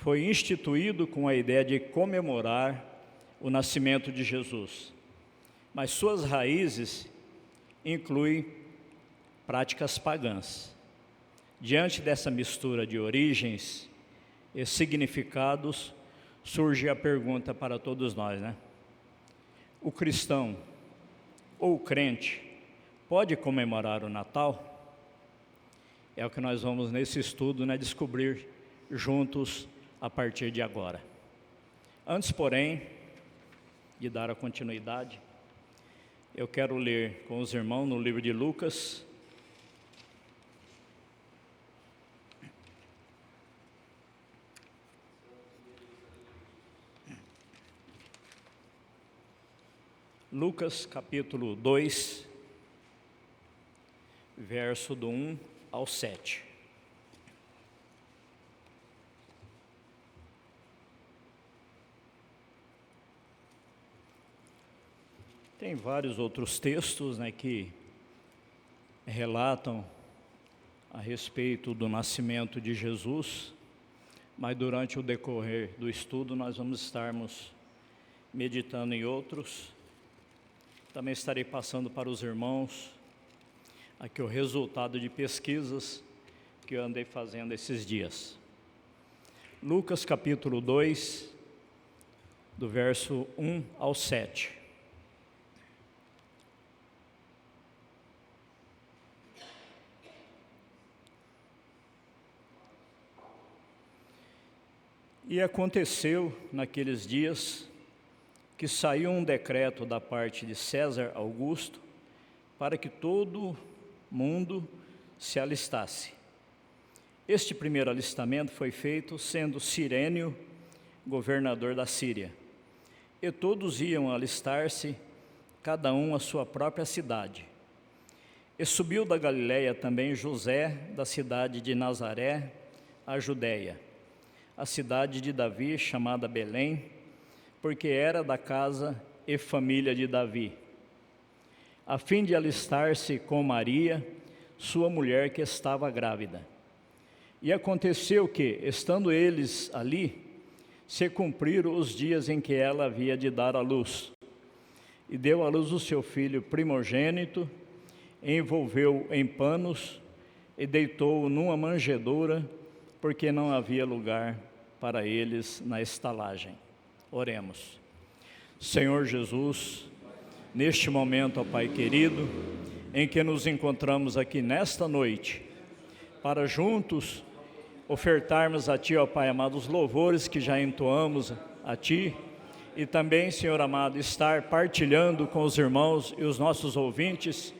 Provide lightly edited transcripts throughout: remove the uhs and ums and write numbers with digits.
foi instituído com a ideia de comemorar o nascimento de Jesus, mas suas raízes incluem práticas pagãs. Diante dessa mistura de origens e significados, surge a pergunta para todos nós, né? O cristão ou o crente pode comemorar o Natal? É o que nós vamos nesse estudo, né, descobrir juntos a partir de agora. Antes, porém, de dar a continuidade, eu quero ler com os irmãos no livro de Lucas, capítulo 2, verso do 1 ao 7. Tem vários outros textos, né, que relatam a respeito do nascimento de Jesus, mas durante o decorrer do estudo nós vamos estarmos meditando em outros. Também estarei passando para os irmãos aqui o resultado de pesquisas que eu andei fazendo esses dias. Lucas capítulo 2, do verso 1 ao 7. E aconteceu naqueles dias que saiu um decreto da parte de César Augusto para que todo mundo se alistasse. Este primeiro alistamento foi feito sendo Cirênio governador da Síria. E todos iam alistar-se, cada um à sua própria cidade. E subiu da Galiléia também José, da cidade de Nazaré, à Judéia, a cidade de Davi, chamada Belém, porque era da casa e família de Davi, a fim de alistar-se com Maria, sua mulher, que estava grávida. E aconteceu que, estando eles ali, se cumpriram os dias em que ela havia de dar à luz. E deu à luz o seu filho primogênito, envolveu-o em panos e deitou-o numa manjedoura, porque não havia lugar para eles na estalagem. Oremos. Senhor Jesus, neste momento, ó Pai querido, em que nos encontramos aqui nesta noite, para juntos ofertarmos a Ti, ó Pai amado, os louvores que já entoamos a Ti, e também, Senhor amado, estar partilhando com os irmãos e os nossos ouvintes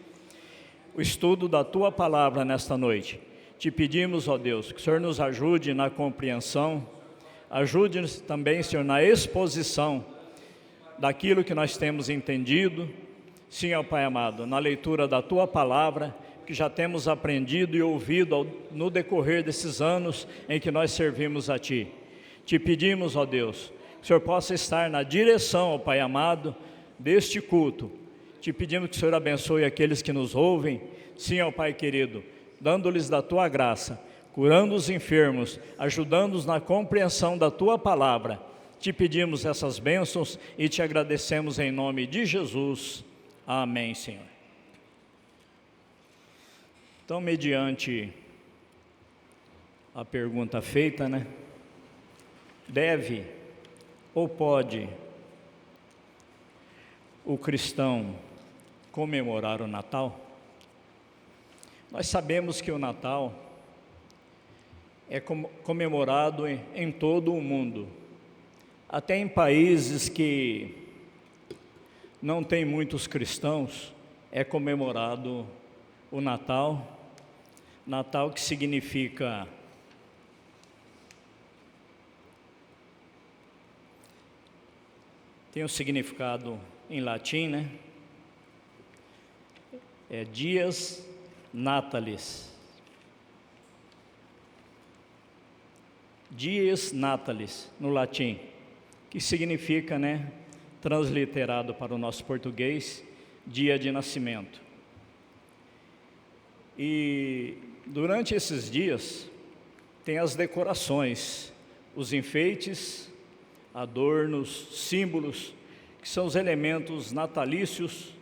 o estudo da Tua Palavra nesta noite. Te pedimos, ó Deus, que o Senhor nos ajude na compreensão, ajude-nos também, Senhor, na exposição daquilo que nós temos entendido. Sim, ó Pai amado, na leitura da Tua Palavra, que já temos aprendido e ouvido no decorrer desses anos em que nós servimos a Ti. Te pedimos, ó Deus, que o Senhor possa estar na direção, ó Pai amado, deste culto. Te pedimos que o Senhor abençoe aqueles que nos ouvem. Sim, ó Pai querido, dando-lhes da Tua graça, curando os enfermos, ajudando-os na compreensão da Tua Palavra. Te pedimos essas bênçãos e te agradecemos em nome de Jesus. Amém, Senhor. Então, mediante a pergunta feita, né? Deve ou pode o cristão comemorar o Natal? Nós sabemos que o Natal é comemorado em todo o mundo, até em países que não tem muitos cristãos, é comemorado o Natal. Natal, que significa tem um significado em latim, né? É Dies Natalis. Dies Natalis, no latim, que significa, né, transliterado para o nosso português, dia de nascimento. E durante esses dias tem as decorações os enfeites, adornos, símbolos, que são os elementos natalícios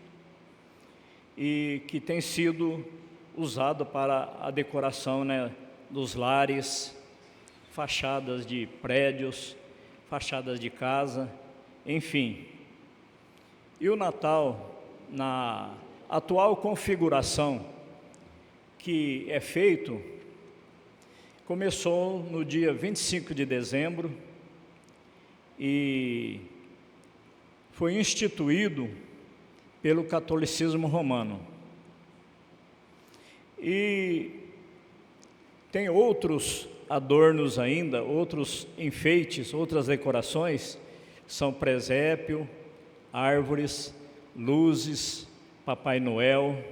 e que têm sido usados para a decoração, né, dos lares, fachadas de prédios, fachadas de casa, enfim. E o Natal, na atual configuração que é feito, começou no dia 25 de dezembro e foi instituído pelo catolicismo romano. E tem outros adornos ainda, outros enfeites, outras decorações, são presépio, árvores, luzes, Papai Noel.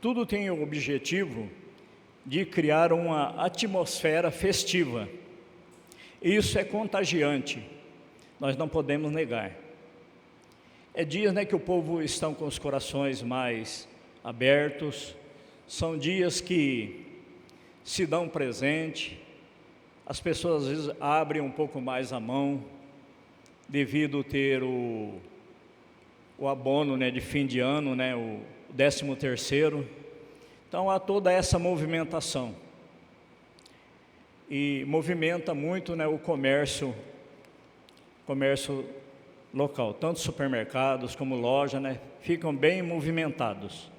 Tudo tem o objetivo de criar uma atmosfera festiva. Isso é contagiante, nós não podemos negar. É dias, né, que o povo está com os corações mais abertos, são dias que se dão presente, as pessoas às vezes abrem um pouco mais a mão, devido ter o abono, né, de fim de ano, né, o 13º. Então há toda essa movimentação e movimenta muito, né, o comércio local, tanto supermercados como lojas, né, ficam bem movimentados.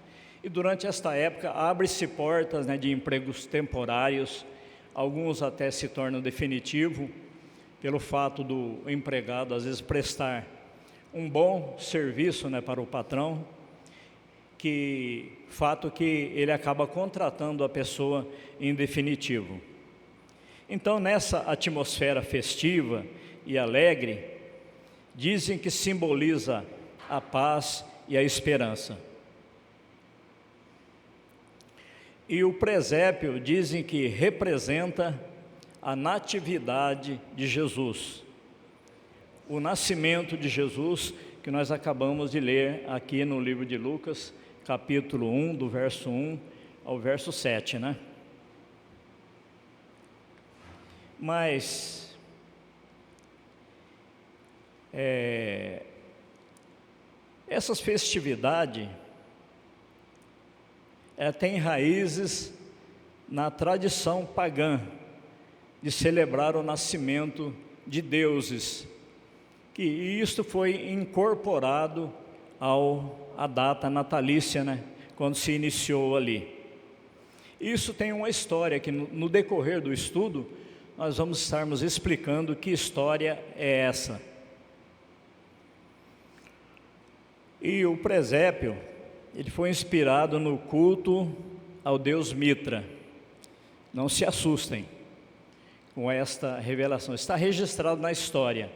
E durante esta época abre-se portas, né, de empregos temporários, alguns até se tornam definitivos, pelo fato do empregado às vezes prestar um bom serviço, né, para o patrão, fato que ele acaba contratando a pessoa em definitivo. Então, nessa atmosfera festiva e alegre, dizem que simboliza a paz e a esperança. E o presépio dizem que representa a natividade de Jesus, o nascimento de Jesus, que nós acabamos de ler aqui no livro de Lucas, capítulo 1, do verso 1 ao verso 7, né? Mas essas festividades têm raízes na tradição pagã de celebrar o nascimento de deuses, que isto foi incorporado à data natalícia, né, quando se iniciou ali. Isso tem uma história que no decorrer do estudo nós vamos estarmos explicando que história é essa. E o presépio, ele foi inspirado no culto ao deus Mitra. Não se assustem com esta revelação, está registrado na história.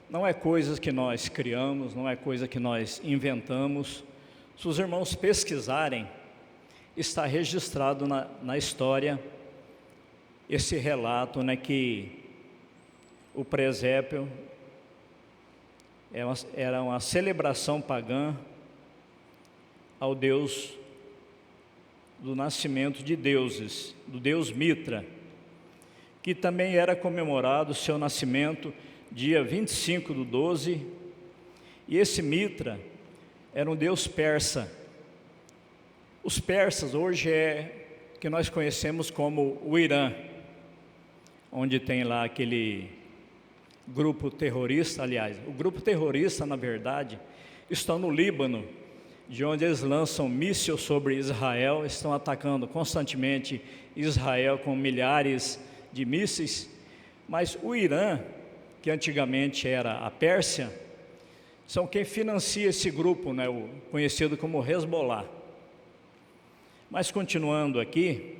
Não é coisas que nós criamos, não é coisa que nós inventamos. Se os irmãos pesquisarem, está registrado na história esse relato, né, que o presépio era uma celebração pagã ao Deus do nascimento de deuses, do Deus Mitra, que também era comemorado o seu nascimento dia 25/12, e esse Mitra era um deus persa. Os persas hoje que nós conhecemos como o Irã, onde tem lá aquele grupo terrorista, aliás, o grupo terrorista, na verdade, está no Líbano, de onde eles lançam mísseis sobre Israel, estão atacando constantemente Israel com milhares de mísseis. Mas o Irã, que antigamente era a Pérsia, são quem financia esse grupo, né, o conhecido como Hezbollah. Mas continuando aqui,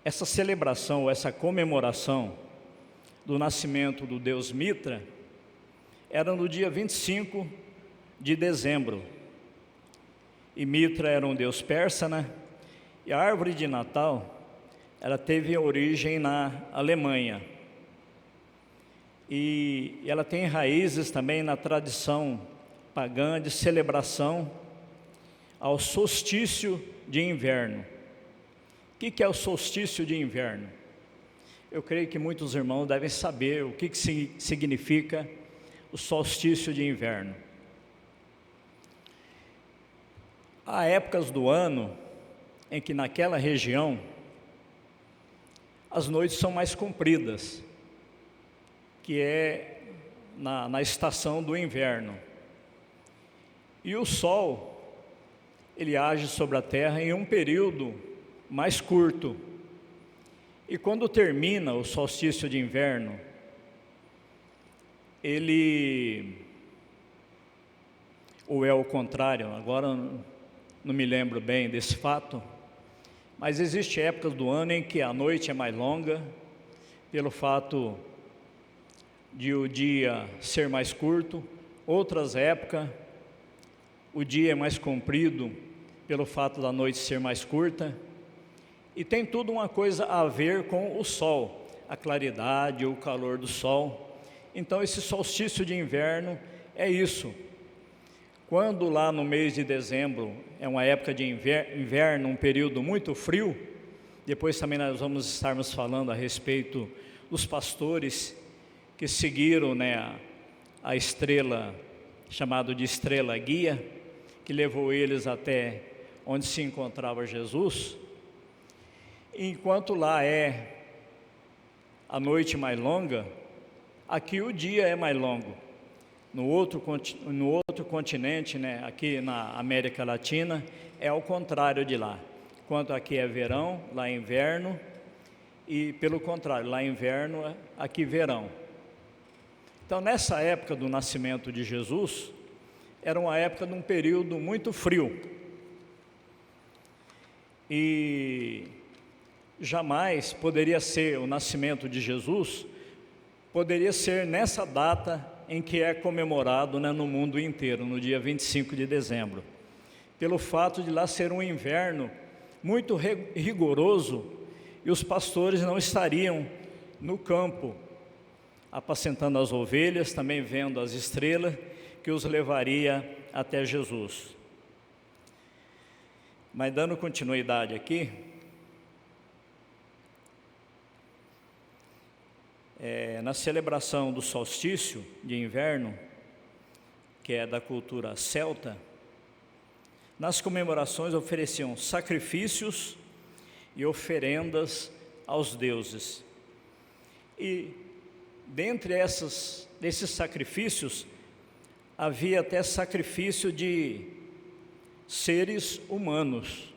essa celebração, essa comemoração do nascimento do deus Mitra era no dia 25 de dezembro. E Mitra era um deus persa, né? E a árvore de Natal, ela teve origem na Alemanha. E ela tem raízes também na tradição pagã de celebração ao solstício de inverno. O que é o solstício de inverno? eu creio que muitos irmãos devem saber o que significa o solstício de inverno. Há épocas do ano em que naquela região as noites são mais compridas, que é na estação do inverno. E o sol, ele age sobre a terra em um período mais curto. E quando termina o solstício de inverno, ou é o contrário, agora não me lembro bem desse fato, mas existe épocas do ano em que a noite é mais longa, pelo fato de o dia ser mais curto. Outras épocas, o dia é mais comprido, pelo fato da noite ser mais curta. E tem tudo uma coisa a ver com o sol, a claridade, o calor do sol. Então esse solstício de inverno é isso. Quando lá no mês de dezembro é uma época de inverno, um período muito frio, depois também nós vamos estarmos falando a respeito dos pastores que seguiram, a estrela, chamado de estrela guia, que levou eles até onde se encontrava Jesus. Enquanto lá é a noite mais longa, aqui o dia é mais longo. No outro continente, aqui na América Latina, é ao contrário de lá. Enquanto aqui é verão, lá é inverno, e pelo contrário, lá é inverno, aqui verão. Então, nessa época do nascimento de Jesus, era uma época de um período muito frio. E jamais poderia ser o nascimento de Jesus, poderia ser nessa data em que é comemorado no mundo inteiro, no dia 25 de dezembro, pelo fato de lá ser um inverno muito rigoroso e os pastores não estariam no campo, apacentando as ovelhas, também vendo as estrelas que os levaria até Jesus. Mas dando continuidade aqui, na celebração do solstício de inverno, que é da cultura celta, nas comemorações ofereciam sacrifícios e oferendas aos deuses. E dentre desses sacrifícios, havia até sacrifício de seres humanos.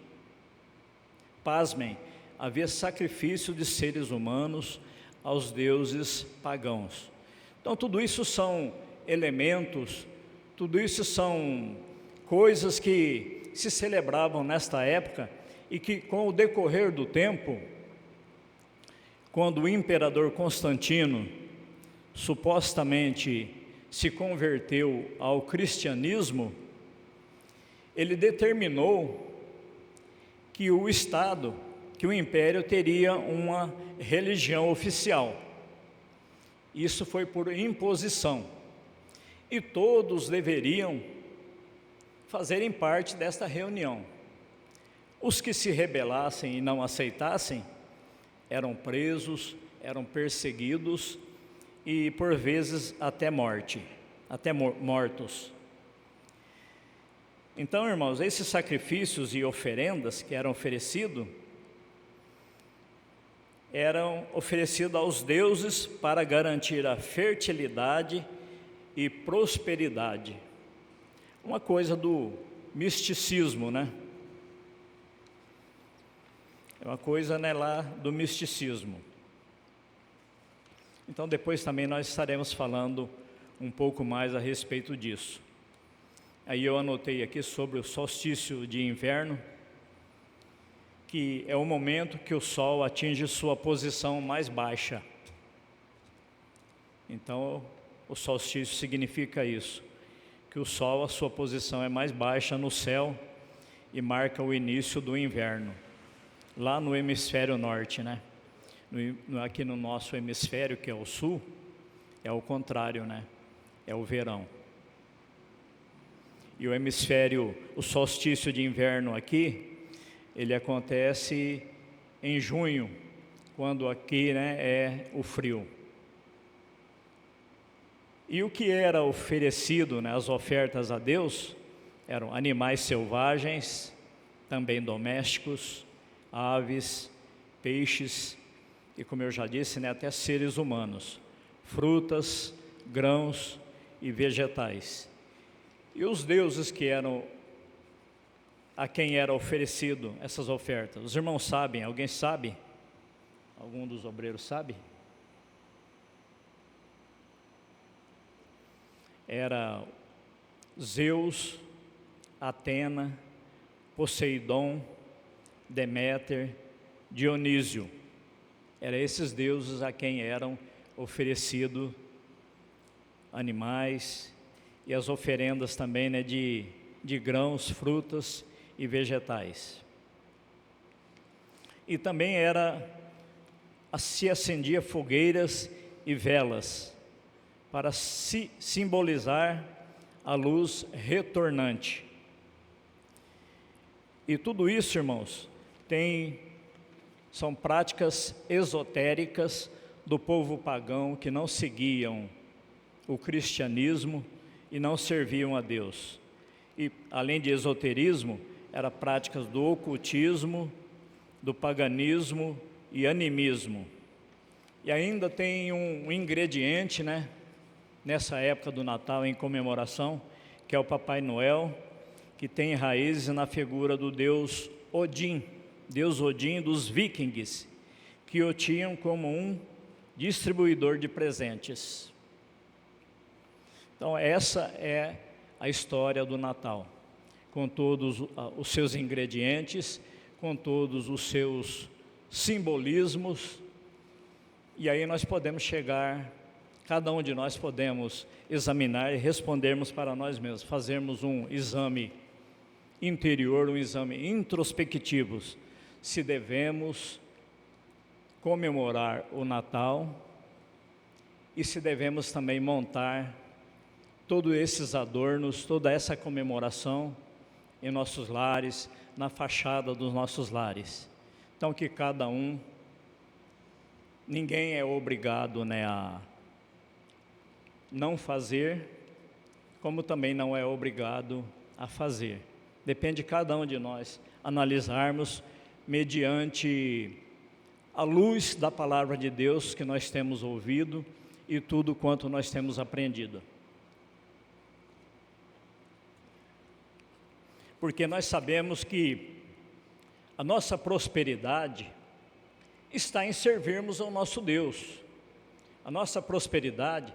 Pasmem, havia sacrifício de seres humanos aos deuses pagãos. Então tudo isso são elementos, tudo isso são coisas que se celebravam nesta época e que com o decorrer do tempo, quando o imperador Constantino supostamente se converteu ao cristianismo, ele determinou que o Estado, que o império teria uma religião oficial. Isso foi por imposição. E todos deveriam fazerem parte desta reunião. Os que se rebelassem e não aceitassem eram presos, eram perseguidos e por vezes até mortos. Então, irmãos, esses sacrifícios e oferendas que eram oferecidos aos deuses para garantir a fertilidade e prosperidade. Uma coisa do misticismo, É uma coisa, lá do misticismo. Então, depois também nós estaremos falando um pouco mais a respeito disso. Aí eu anotei aqui sobre o solstício de inverno, que é o momento que o Sol atinge sua posição mais baixa. Então, o solstício significa isso, que o Sol, a sua posição é mais baixa no céu e marca o início do inverno, lá no hemisfério norte, Aqui no nosso hemisfério, que é o sul, é o contrário, É o verão. E o solstício de inverno aqui, ele acontece em junho, quando aqui, é o frio. E o que era oferecido, as ofertas a Deus, eram animais selvagens, também domésticos, aves, peixes e, como eu já disse, até seres humanos, frutas, grãos e vegetais. E os deuses a quem era oferecido essas ofertas? Os irmãos sabem? Alguém sabe? Algum dos obreiros sabe? Era Zeus, Atena, Poseidon, Deméter, Dionísio. Eram esses deuses a quem eram oferecidos animais e as oferendas também, de grãos, frutas e vegetais. E também se acendia fogueiras e velas para simbolizar a luz retornante. E tudo isso, irmãos, são práticas esotéricas do povo pagão que não seguiam o cristianismo e não serviam a Deus. E além de esoterismo, eram práticas do ocultismo, do paganismo e animismo. E ainda tem um ingrediente, nessa época do Natal, em comemoração, que é o Papai Noel, que tem raízes na figura do deus Odin dos vikings, que o tinham como um distribuidor de presentes. Então essa é a história do Natal, com todos os seus ingredientes, com todos os seus simbolismos. E aí nós podemos cada um de nós podemos examinar e respondermos para nós mesmos, fazermos um exame interior, um exame introspectivo, se devemos comemorar o Natal e se devemos também montar todos esses adornos, toda essa comemoração em nossos lares, na fachada dos nossos lares. Então que cada um, ninguém é obrigado, a não fazer, como também não é obrigado a fazer. Depende de cada um de nós analisarmos mediante a luz da palavra de Deus que nós temos ouvido e tudo quanto nós temos aprendido. Porque nós sabemos que a nossa prosperidade está em servirmos ao nosso Deus. A nossa prosperidade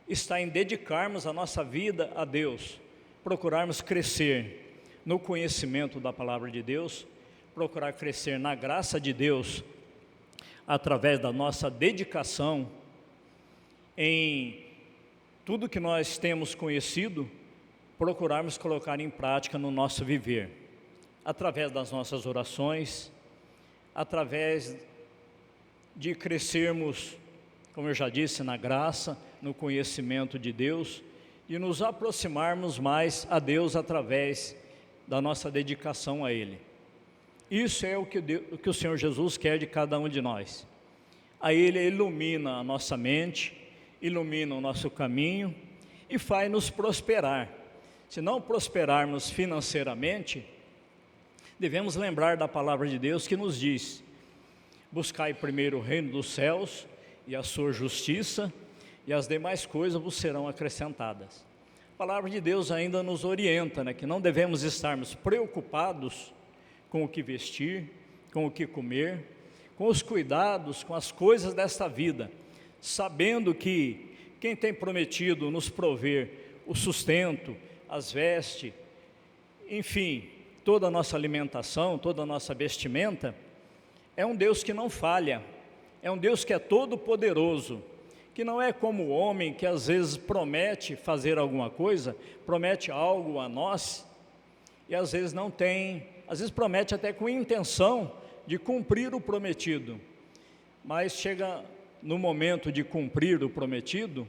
está em dedicarmos a nossa vida a Deus, procurarmos crescer no conhecimento da palavra de Deus, procurar crescer na graça de Deus, através da nossa dedicação em tudo que nós temos conhecido, procurarmos colocar em prática no nosso viver, através das nossas orações, através de crescermos, como eu já disse, na graça, no conhecimento de Deus e nos aproximarmos mais a Deus através da nossa dedicação a Ele. Isso é o que o Senhor Jesus quer de cada um de nós. A Ele ilumina a nossa mente, ilumina o nosso caminho e faz-nos prosperar. Se não prosperarmos financeiramente, devemos lembrar da palavra de Deus que nos diz: buscai primeiro o reino dos céus e a sua justiça, e as demais coisas vos serão acrescentadas. A palavra de Deus ainda nos orienta, que não devemos estarmos preocupados com o que vestir, com o que comer, com os cuidados, com as coisas desta vida, sabendo que quem tem prometido nos prover o sustento, as vestes, enfim, toda a nossa alimentação, toda a nossa vestimenta, é um Deus que não falha, é um Deus que é todo poderoso, que não é como o homem que às vezes promete fazer alguma coisa, promete algo a nós, e às vezes não tem, às vezes promete até com intenção de cumprir o prometido, mas chega no momento de cumprir o prometido,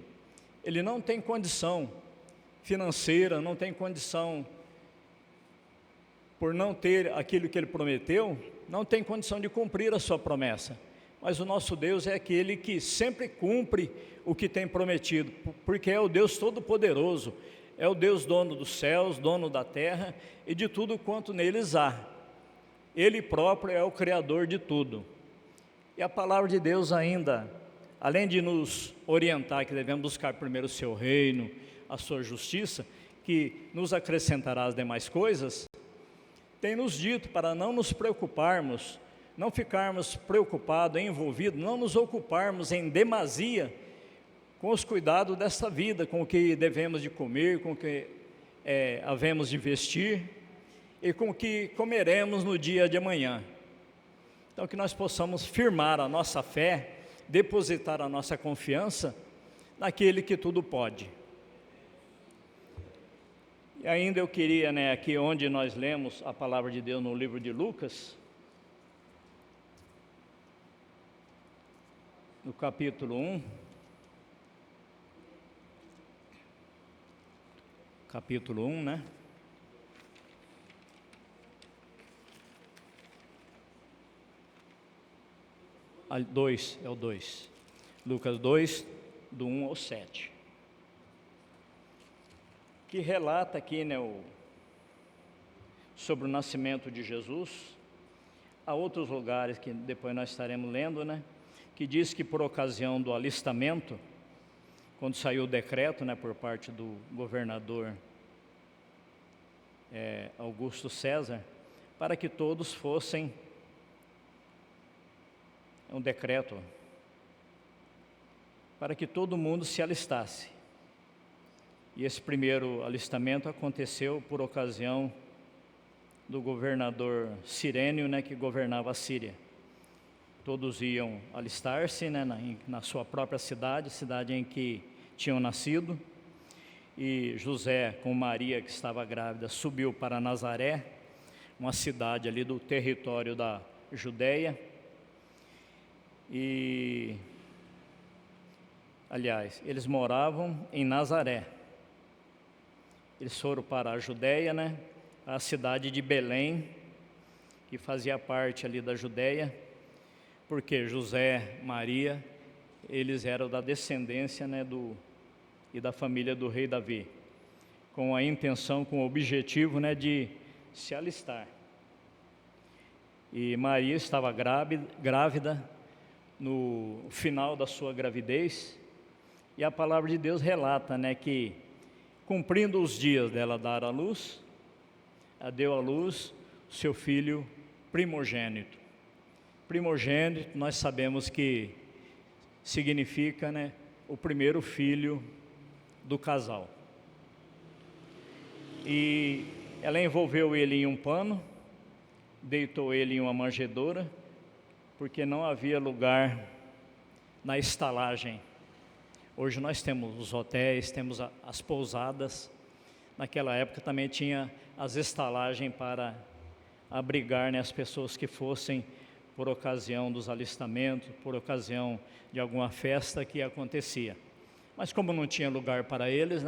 ele não tem condição financeira, não tem condição, por não ter aquilo que ele prometeu, não tem condição de cumprir a sua promessa. mas o nosso Deus é aquele que sempre cumpre o que tem prometido, porque é o Deus Todo-Poderoso, é o Deus dono dos céus, dono da terra e de tudo quanto neles há. Ele próprio é o Criador de tudo. E a palavra de Deus ainda, além de nos orientar que devemos buscar primeiro o seu reino, a sua justiça, que nos acrescentará as demais coisas, tem nos dito para não nos preocuparmos, não ficarmos preocupados, envolvidos, não nos ocuparmos em demasia com os cuidados desta vida, com o que devemos de comer, com o que havemos de vestir e com o que comeremos no dia de amanhã. Então que nós possamos firmar a nossa fé, depositar a nossa confiança naquele que tudo pode. E ainda eu queria, aqui onde nós lemos a palavra de Deus no livro de Lucas, no capítulo 1, capítulo 1, né? Ah, 2, é o 2. Lucas 2, do 1 ao 7. Que relata aqui, sobre o nascimento de Jesus. Há outros lugares que depois nós estaremos lendo, que diz que por ocasião do alistamento, quando saiu o decreto, por parte do governador Augusto César, para que todos fossem, um decreto, para que todo mundo se alistasse. E esse primeiro alistamento aconteceu por ocasião do governador Cirênio, que governava a Síria. Todos iam alistar-se, na sua própria cidade em que tinham nascido. E José, com Maria, que estava grávida, subiu para Nazaré, uma cidade ali do território da Judéia. E, aliás, eles moravam em Nazaré. Eles foram para a Judéia, a cidade de Belém, que fazia parte ali da Judéia, porque José, Maria, eles eram da descendência, e da família do rei Davi, com a intenção, com o objetivo, de se alistar. E Maria estava grávida no final da sua gravidez, e a palavra de Deus relata, que cumprindo os dias dela dar à luz, ela deu à luz seu filho primogênito. Primogênito, nós sabemos que significa, o primeiro filho do casal. E ela envolveu ele em um pano, deitou ele em uma manjedoura, porque não havia lugar na estalagem. Hoje nós temos os hotéis, temos as pousadas. Naquela época também tinha as estalagens para abrigar, as pessoas que fossem por ocasião dos alistamentos, por ocasião de alguma festa que acontecia. Mas como não tinha lugar para eles,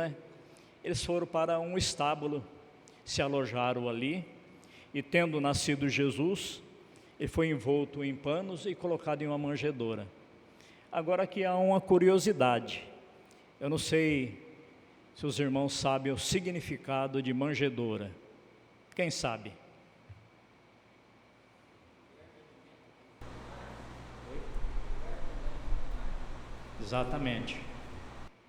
eles foram para um estábulo, se alojaram ali, e tendo nascido Jesus, ele foi envolto em panos e colocado em uma manjedoura. Agora aqui há uma curiosidade, eu não sei se os irmãos sabem o significado de manjedoura. Quem sabe? Exatamente.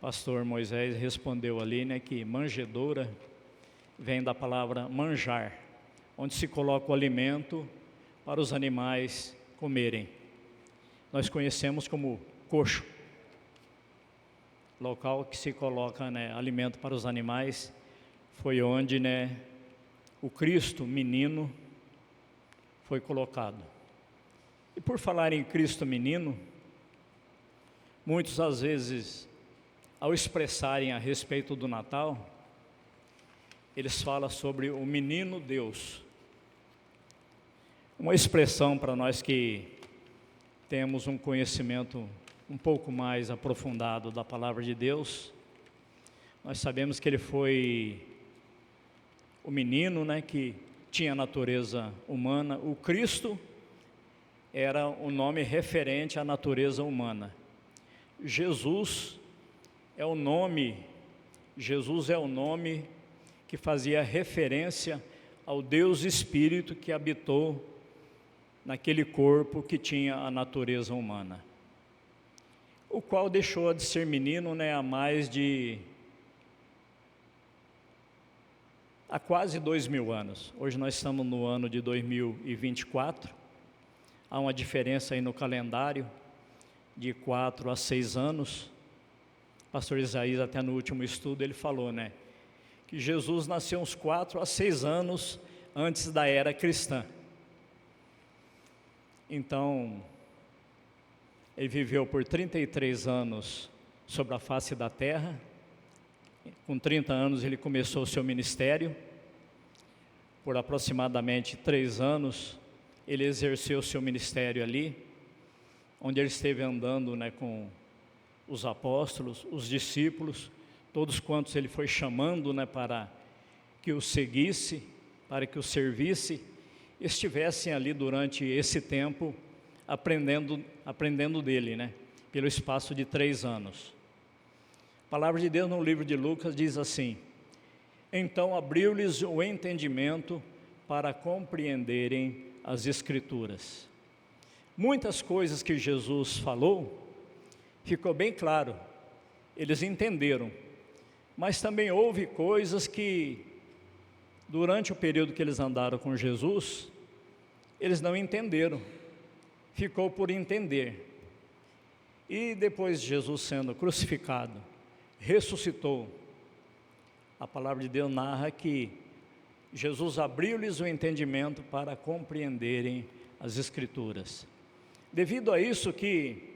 Pastor Moisés respondeu ali, que manjedoura vem da palavra manjar, onde se coloca o alimento para os animais comerem. Nós conhecemos como coxo, local que se coloca, alimento para os animais. Foi onde, o Cristo menino foi colocado. E por falar em Cristo menino, muitos às vezes, ao expressarem a respeito do Natal, eles falam sobre o menino Deus. Uma expressão para nós que temos um conhecimento um pouco mais aprofundado da palavra de Deus, nós sabemos que ele foi o menino, que tinha natureza humana. O Cristo era um nome referente à natureza humana. Jesus é o nome que fazia referência ao Deus Espírito que habitou naquele corpo que tinha a natureza humana, o qual deixou de ser menino, há quase 2000 anos. Hoje nós estamos no ano de 2024, há uma diferença aí no calendário, de 4 a 6 anos. Pastor Isaías, até no último estudo, ele falou, que Jesus nasceu uns 4 a 6 anos antes da era cristã. Então, ele viveu por 33 anos sobre a face da terra. Com 30 anos ele começou o seu ministério. Por aproximadamente 3 anos, ele exerceu o seu ministério ali, onde ele esteve andando com os apóstolos, os discípulos, todos quantos ele foi chamando para que o seguisse, para que o servisse, estivessem ali durante esse tempo aprendendo dele, pelo espaço de 3 anos. A palavra de Deus no livro de Lucas diz assim: então abriu-lhes o entendimento para compreenderem as Escrituras. Muitas coisas que Jesus falou, ficou bem claro, eles entenderam, mas também houve coisas que, durante o período que eles andaram com Jesus, eles não entenderam, ficou por entender. E depois de Jesus sendo crucificado, ressuscitou, a palavra de Deus narra que Jesus abriu-lhes o entendimento para compreenderem as Escrituras. Devido a isso que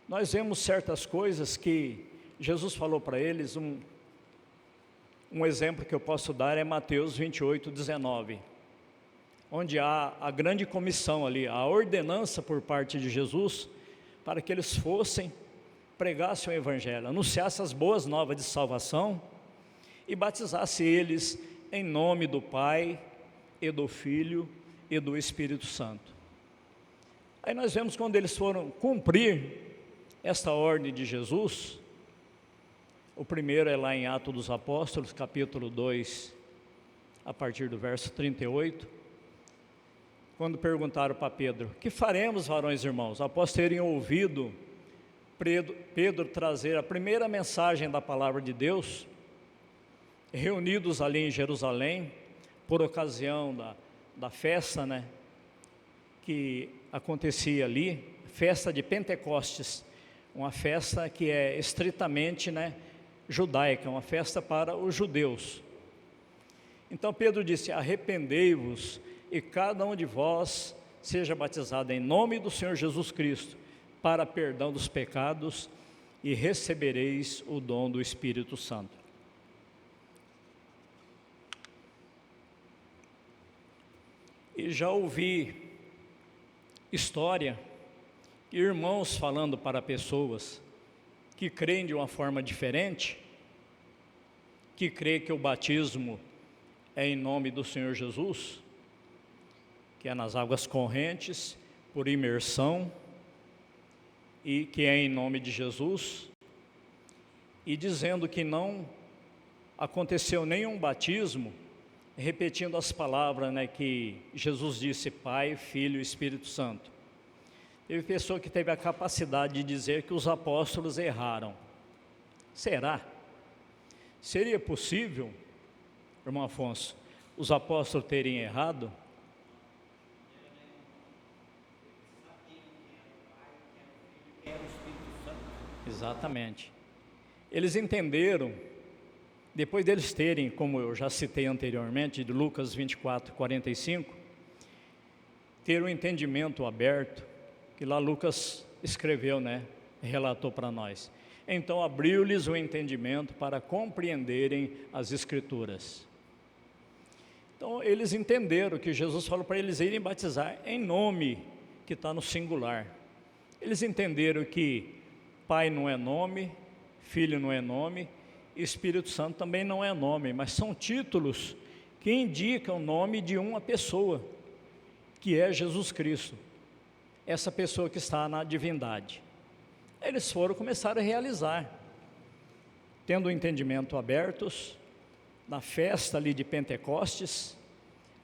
nós vemos certas coisas que Jesus falou para eles. Um exemplo que eu posso dar é Mateus 28, 19, onde há a grande comissão ali, a ordenança por parte de Jesus, para que eles fossem, pregassem o Evangelho, anunciassem as boas novas de salvação e batizassem eles em nome do Pai e do Filho e do Espírito Santo. Aí nós vemos quando eles foram cumprir esta ordem de Jesus. O primeiro é lá em Atos dos Apóstolos, capítulo 2, a partir do verso 38, quando perguntaram para Pedro: que faremos, varões e irmãos? Após terem ouvido Pedro trazer a primeira mensagem da palavra de Deus, reunidos ali em Jerusalém, por ocasião da festa, que acontecia ali, festa de Pentecostes, uma festa que é estritamente, judaica, uma festa para os judeus. Então Pedro disse: arrependei-vos e cada um de vós seja batizado em nome do Senhor Jesus Cristo, para perdão dos pecados, e recebereis o dom do Espírito Santo. E já ouvi história, irmãos falando para pessoas que creem de uma forma diferente, que creem que o batismo é em nome do Senhor Jesus, que é nas águas correntes, por imersão, e que é em nome de Jesus, e dizendo que não aconteceu nenhum batismo, repetindo as palavras que Jesus disse: Pai, Filho e Espírito Santo. Teve pessoa que teve a capacidade de dizer que os apóstolos erraram. Será? Seria possível, irmão Afonso, os apóstolos terem errado? Exatamente. Eles entenderam, depois deles terem, como eu já citei anteriormente, de Lucas 24, 45, ter um entendimento aberto, que lá Lucas escreveu, relatou para nós. Então abriu-lhes o entendimento para compreenderem as Escrituras. Então eles entenderam que Jesus falou para eles irem batizar em nome, que está no singular. Eles entenderam que Pai não é nome, Filho não é nome, Espírito Santo também não é nome, mas são títulos que indicam o nome de uma pessoa, que é Jesus Cristo. essa pessoa que está na divindade. Eles começaram a realizar, tendo o entendimento abertos, na festa ali de Pentecostes,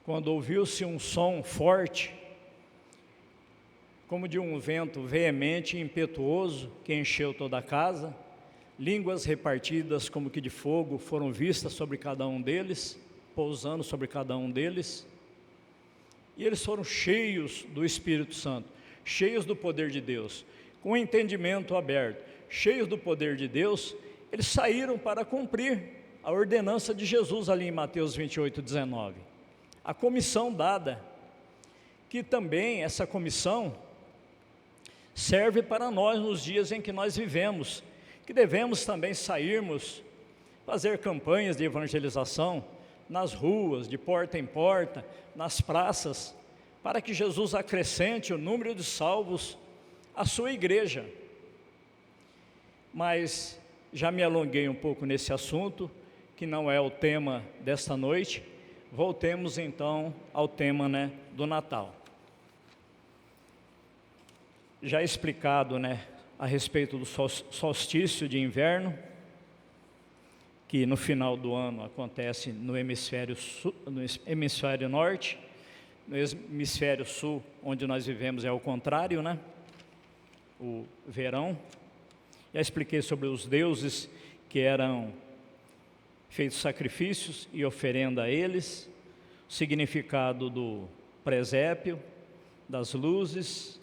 quando ouviu-se um som forte, como de um vento veemente e impetuoso, que encheu toda a casa, línguas repartidas como que de fogo foram vistas sobre cada um deles, pousando sobre cada um deles, e eles foram cheios do Espírito Santo, cheios do poder de Deus, com o entendimento aberto, cheios do poder de Deus. Eles saíram para cumprir a ordenança de Jesus ali em Mateus 28:19, a comissão dada, que também essa comissão serve para nós nos dias em que nós vivemos, que devemos também sairmos, fazer campanhas de evangelização nas ruas, de porta em porta, nas praças, para que Jesus acrescente o número de salvos à sua igreja. Mas já me alonguei um pouco nesse assunto, que não é o tema desta noite. Voltemos então ao tema, do Natal. Já explicado, a respeito do solstício de inverno, que no final do ano acontece no hemisfério norte. No hemisfério sul, onde nós vivemos, é o contrário, o verão. Já expliquei sobre os deuses que eram feitos sacrifícios e oferenda a eles, o significado do presépio, das luzes,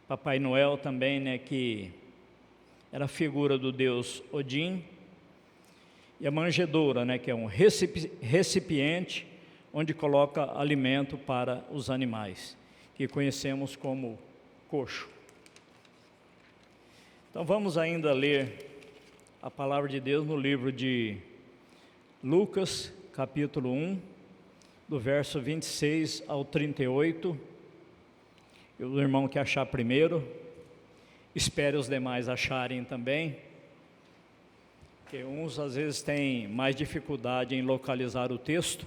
Papai Noel também, que era a figura do deus Odin, e a manjedoura, que é um recipiente onde coloca alimento para os animais, que conhecemos como coxo. Então vamos ainda ler a palavra de Deus no livro de Lucas, capítulo 1, do verso 26 ao 38. O irmão que achar primeiro, espere os demais acharem também, porque uns às vezes têm mais dificuldade em localizar o texto.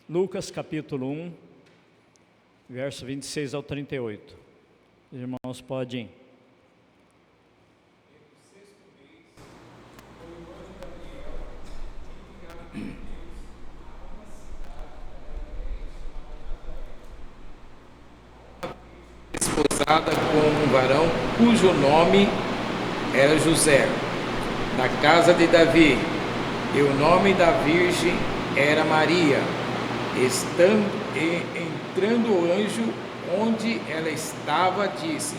Lucas capítulo 1, verso 26 ao 38. Os irmãos podem. Desposada com um varão cujo nome era José, da casa de Davi, e o nome da virgem era Maria. Entrando o anjo onde ela estava, disse: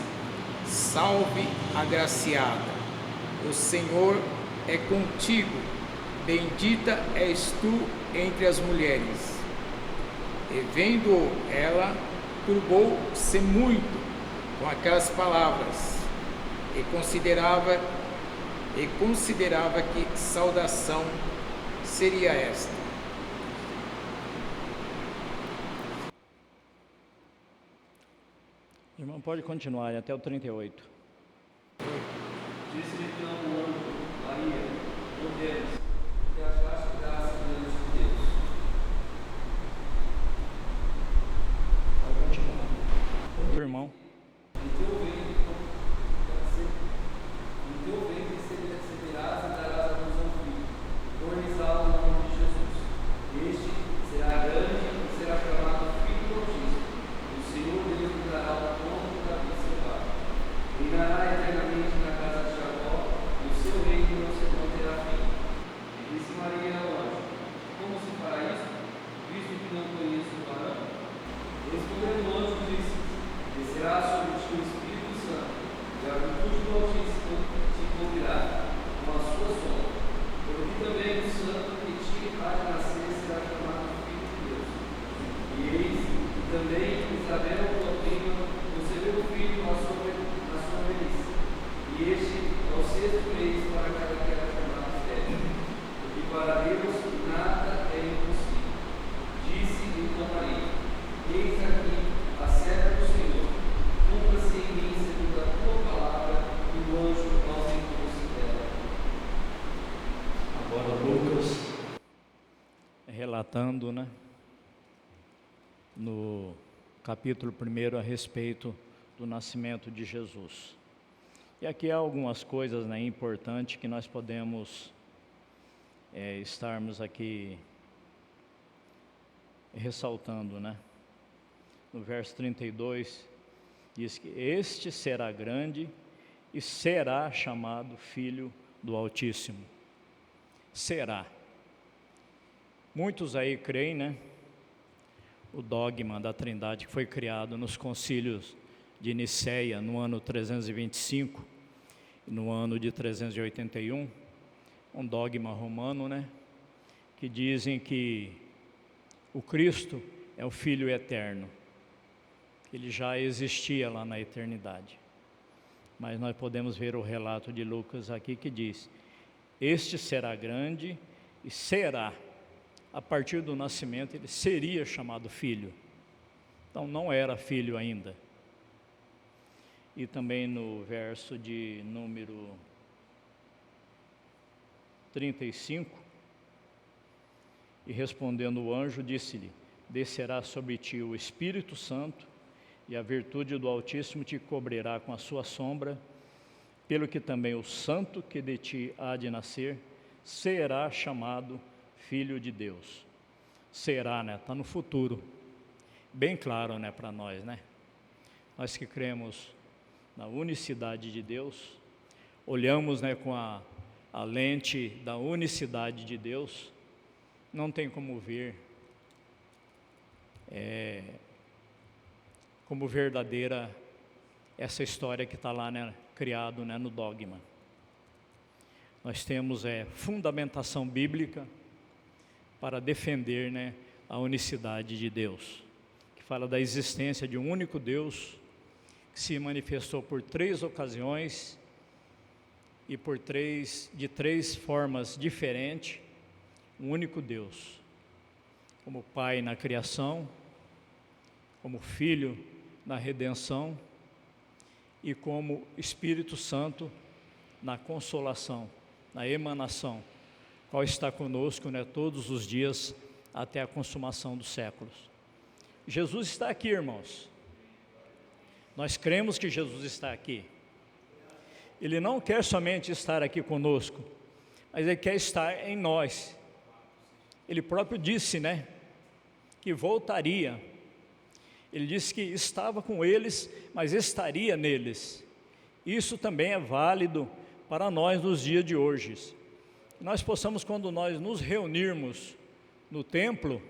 Salve, agraciada, o Senhor é contigo, bendita és tu entre as mulheres. E vendo ela, turbou-se muito com aquelas palavras, e considerava que saudação seria esta. Irmão, pode continuar até o 38. Disse-lhe então o anjo: Maria, não temas, que achaste graça diante de Deus. Pode continuar. O irmão. Em teu ventre receberás e darás a luz a um filho, pornes-á o nome de Jesus. Este será grande e será chamado Filho do Altíssimo. O Senhor Deus lhe dará o trono de Davi seu pai. Reinará eternamente na casa de Jacó, e o seu reino não terá fim. E disse Maria ao anjo: Como se fará isso, visto que não conheço o varão? Respondendo o anjo, disse: Descerá sobre ti o Espírito Santo, e a virtude do Altíssimo te cobrirá com a sua sombra. Porque também o santo que te há de nascer será chamado Filho de Deus. E eis que também Isabel, tua prima, concebeu o filho na sua velhice. E este é o 6º mês para aquela que era chamada estéril. Porque para Deus nada é impossível. Disse então Maria: Eis aqui a serva do Senhor, cumpra-se em mim segundo a tua palavra. E o anjo ausentou-se dela. Agora Lucas, relatando, no capítulo 1 a respeito do nascimento de Jesus. E aqui há algumas coisas, né, importantes que nós podemos estarmos aqui ressaltando, né? No verso 32, diz que este será grande e será chamado Filho do Altíssimo. Será. Muitos aí creem, né? O dogma da Trindade que foi criado nos concílios de Nicéia no ano 325 e no ano de 381, um dogma romano, né? Que dizem que o Cristo é o Filho eterno. Ele já existia lá na eternidade. Mas nós podemos ver o relato de Lucas aqui que diz: este será grande e será, a partir do nascimento, ele seria chamado filho. Então não era filho ainda. E também no verso de número 35, e respondendo o anjo, disse-lhe: descerá sobre ti o Espírito Santo, e a virtude do Altíssimo te cobrirá com a sua sombra, pelo que também o santo que de ti há de nascer será chamado Filho de Deus. Será, né? Está no futuro. Bem claro, né, para nós, né? Nós que cremos na unicidade de Deus, olhamos, né, com a lente da unicidade de Deus, não tem como ver como verdadeira essa história que está lá, né, criado, né, no dogma. Nós temos fundamentação bíblica para defender, né, a unicidade de Deus, que fala da existência de um único Deus que se manifestou por 3 ocasiões e de três formas diferentes, um único Deus, como Pai na criação, como Filho na redenção e como Espírito Santo na consolação, na emanação, qual está conosco, né, todos os dias até a consumação dos séculos. Jesus está aqui, irmãos. Nós cremos que Jesus está aqui. Ele não quer somente estar aqui conosco, mas Ele quer estar em nós. Ele próprio disse, né, que voltaria. Ele disse que estava com eles, mas estaria neles. Isso também é válido para nós nos dias de hoje. Nós possamos, quando nós nos reunirmos no templo,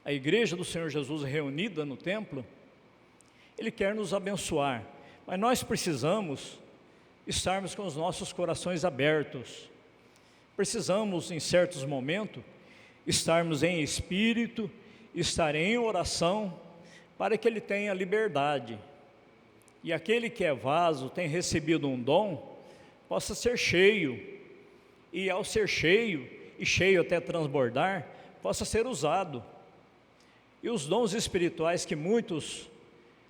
a igreja do Senhor Jesus reunida no templo, Ele quer nos abençoar, mas nós precisamos estarmos com os nossos corações abertos. Precisamos, em certos momentos, estarmos em espírito, estar em oração, para que ele tenha liberdade. E aquele que é vaso, tem recebido um dom, possa ser cheio, e ao ser cheio, e cheio até transbordar, possa ser usado. E os dons espirituais que muitos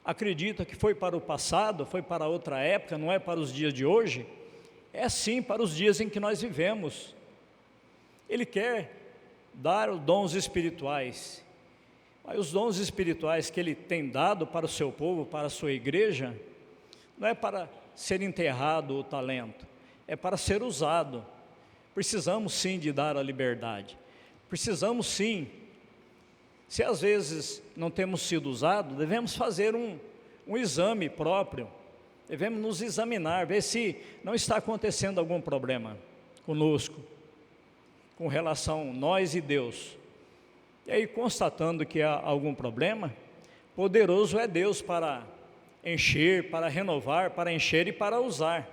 acreditam que foi para o passado, foi para outra época, não é para os dias de hoje, é sim para os dias em que nós vivemos. Ele quer dar os dons espirituais, mas os dons espirituais que Ele tem dado para o seu povo, para a sua igreja, não é para ser enterrado o talento, é para ser usado. Precisamos sim de dar a liberdade, precisamos sim, se às vezes não temos sido usados, devemos fazer um exame próprio, devemos nos examinar, ver se não está acontecendo algum problema conosco, com relação nós e Deus. E aí, constatando que há algum problema, poderoso é Deus para encher, para renovar, para encher e para usar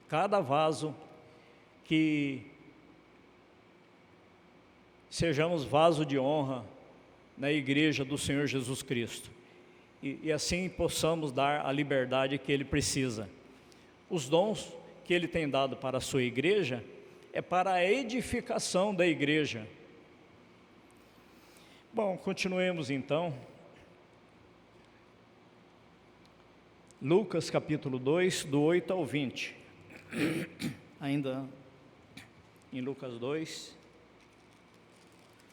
cada vaso, que sejamos vaso de honra na igreja do Senhor Jesus Cristo, e assim possamos dar a liberdade que Ele precisa. Os dons que Ele tem dado para a sua igreja é para a edificação da igreja. Bom, continuemos então. Lucas capítulo 2, do 8 ao 20. Ainda em Lucas 2,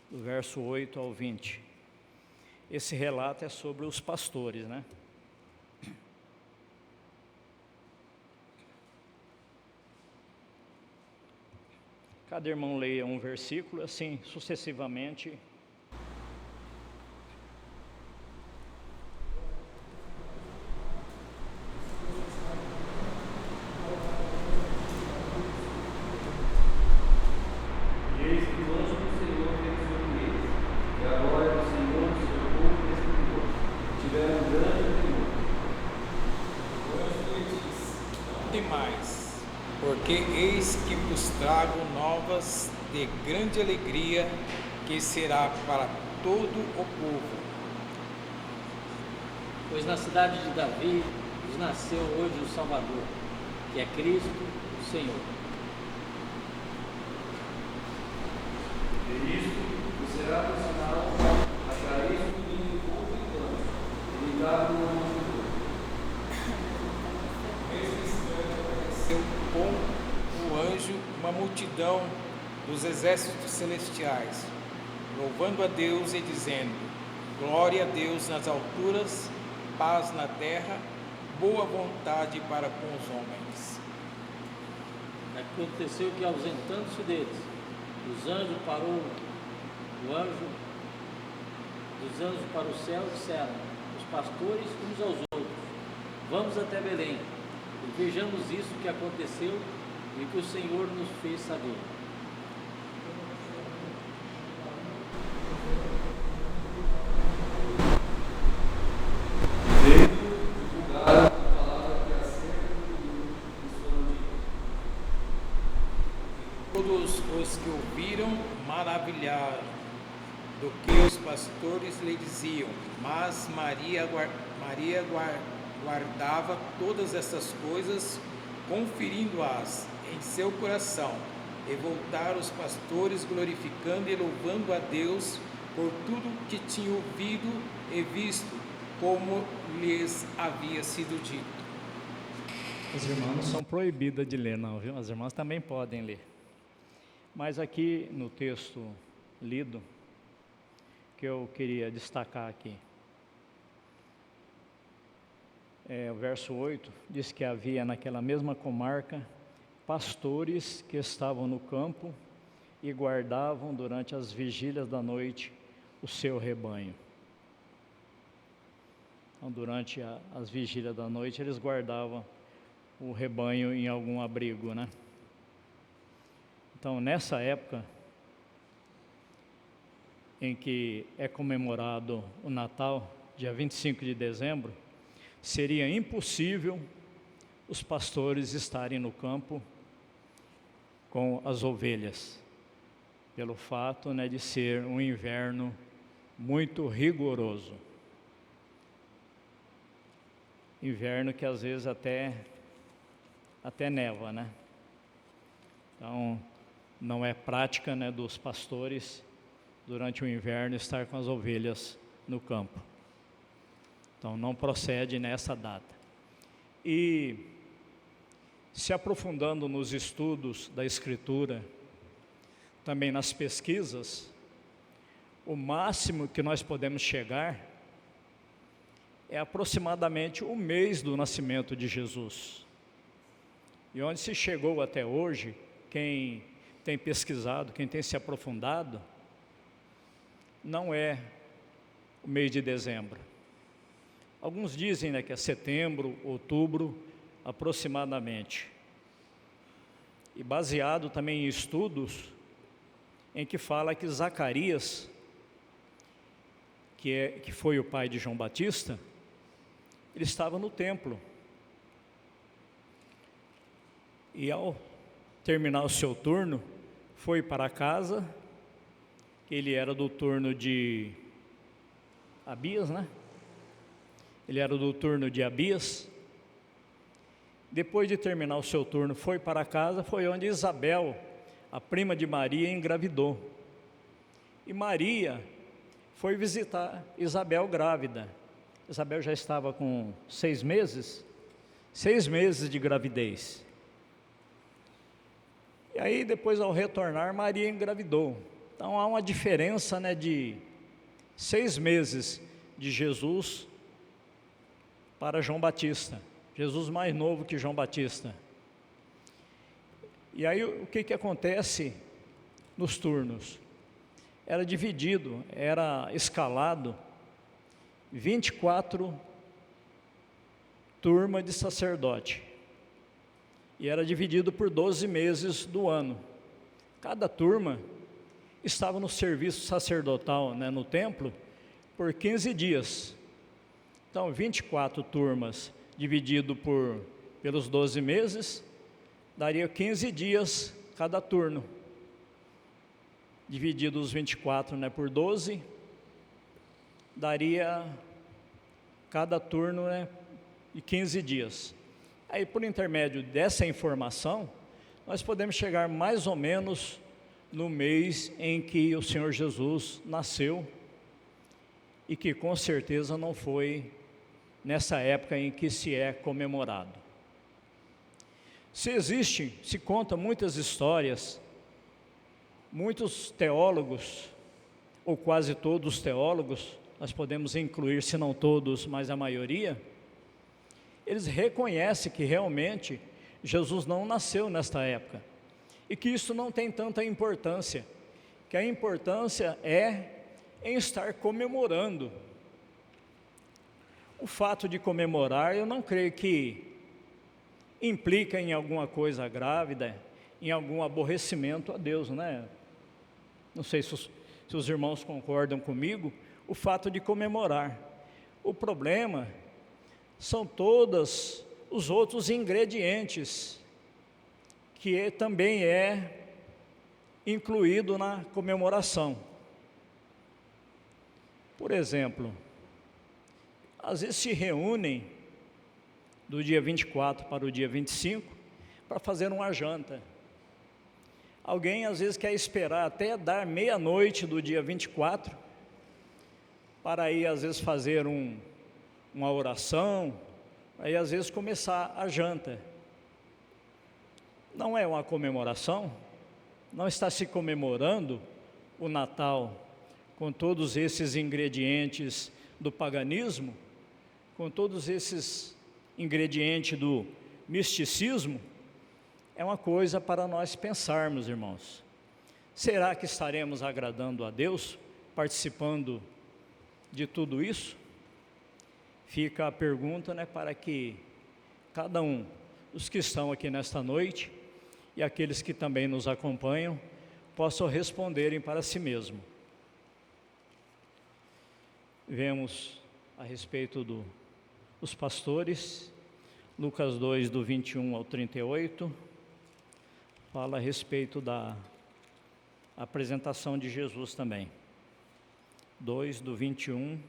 do verso 8 ao 20. Esse relato é sobre os pastores, né? Cada irmão leia um versículo, assim sucessivamente. Porque eis que vos trago novas de grande alegria, que será para todo o povo. Pois na cidade de Davi nos nasceu hoje o Salvador, que é Cristo, o Senhor. E isto será por sinal, achareis um menino pouco e plano, deitado no monte. Com o anjo uma multidão dos exércitos celestiais, louvando a Deus e dizendo: glória a Deus nas alturas, paz na terra, boa vontade para com os homens. Aconteceu que, ausentando-se deles, o anjo para o céu, disseram os pastores uns aos outros: vamos até Belém e vejamos isso que aconteceu e que o Senhor nos fez saber. Divulgaram a palavra que acerca do Todos os que ouviram maravilharam do que os pastores lhe diziam, mas Maria guardava todas essas coisas, conferindo-as em seu coração. E voltaram os pastores, glorificando e louvando a Deus por tudo que tinham ouvido e visto, como lhes havia sido dito. As irmãs não são proibidas de ler, não, viu? As irmãs também podem ler. Mas aqui no texto lido, que eu queria destacar aqui, o verso 8, diz que havia naquela mesma comarca pastores que estavam no campo e guardavam durante as vigílias da noite o seu rebanho. Então, durante as vigílias da noite, eles guardavam o rebanho em algum abrigo, né? Então, nessa época em que é comemorado o Natal, dia 25 de dezembro, seria impossível os pastores estarem no campo com as ovelhas, pelo fato, de ser um inverno muito rigoroso. Inverno que às vezes até neva, né? Então, não é prática, dos pastores durante o inverno estar com as ovelhas no campo. Então, não procede nessa data. E, se aprofundando nos estudos da Escritura, também nas pesquisas, o máximo que nós podemos chegar é aproximadamente o mês do nascimento de Jesus. E onde se chegou até hoje, quem tem pesquisado, quem tem se aprofundado, não é o mês de dezembro. Alguns dizem, que é setembro, outubro, aproximadamente. E baseado também em estudos em que fala que Zacarias, que foi o pai de João Batista, ele estava no templo. E ao terminar o seu turno, foi para casa. Ele era do turno de Abias, Ele era do turno de Abias. Depois de terminar o seu turno, foi para casa, foi onde Isabel, a prima de Maria, engravidou. E Maria foi visitar Isabel grávida. Isabel já estava com 6 meses de gravidez. E aí, depois, ao retornar, Maria engravidou. Então, há uma diferença, de 6 meses de Jesus para João Batista. Jesus mais novo que João Batista. E aí, o que acontece? nos turnos. Era dividido, era escalado 24 turmas de sacerdote. E era dividido por 12 meses do ano. Cada turma estava no serviço sacerdotal, no templo, por 15 dias. Então, 24 turmas dividido pelos 12 meses, daria 15 dias cada turno. Dividido os 24 por 12, daria cada turno de 15 dias. Aí, por intermédio dessa informação, nós podemos chegar mais ou menos no mês em que o Senhor Jesus nasceu, e que com certeza não foi nessa época em que se é comemorado. Se conta muitas histórias, muitos teólogos, ou quase todos os teólogos, nós podemos incluir, se não todos, mas a maioria, eles reconhecem que realmente Jesus não nasceu nesta época, e que isso não tem tanta importância, que a importância é em estar comemorando. O fato de comemorar, eu não creio que implica em alguma coisa grávida, em algum aborrecimento a Deus, Não sei se os irmãos concordam comigo, o fato de comemorar. O problema são todos os outros ingredientes que também é incluído na comemoração. Por exemplo, às vezes se reúnem do dia 24 para o dia 25 para fazer uma janta. Alguém às vezes quer esperar até dar meia-noite do dia 24 para aí às vezes fazer uma oração, aí às vezes começar a janta. Não é uma comemoração, não está se comemorando o Natal com todos esses ingredientes do paganismo, com todos esses ingredientes do misticismo. É uma coisa para nós pensarmos, irmãos. Será que estaremos agradando a Deus, participando de tudo isso? Fica a pergunta, para que cada um dos que estão aqui nesta noite e aqueles que também nos acompanham possam responderem para si mesmo. Vemos a respeito dos pastores, Lucas 2, do 21 ao 38, fala a respeito da apresentação de Jesus também. 2, do 21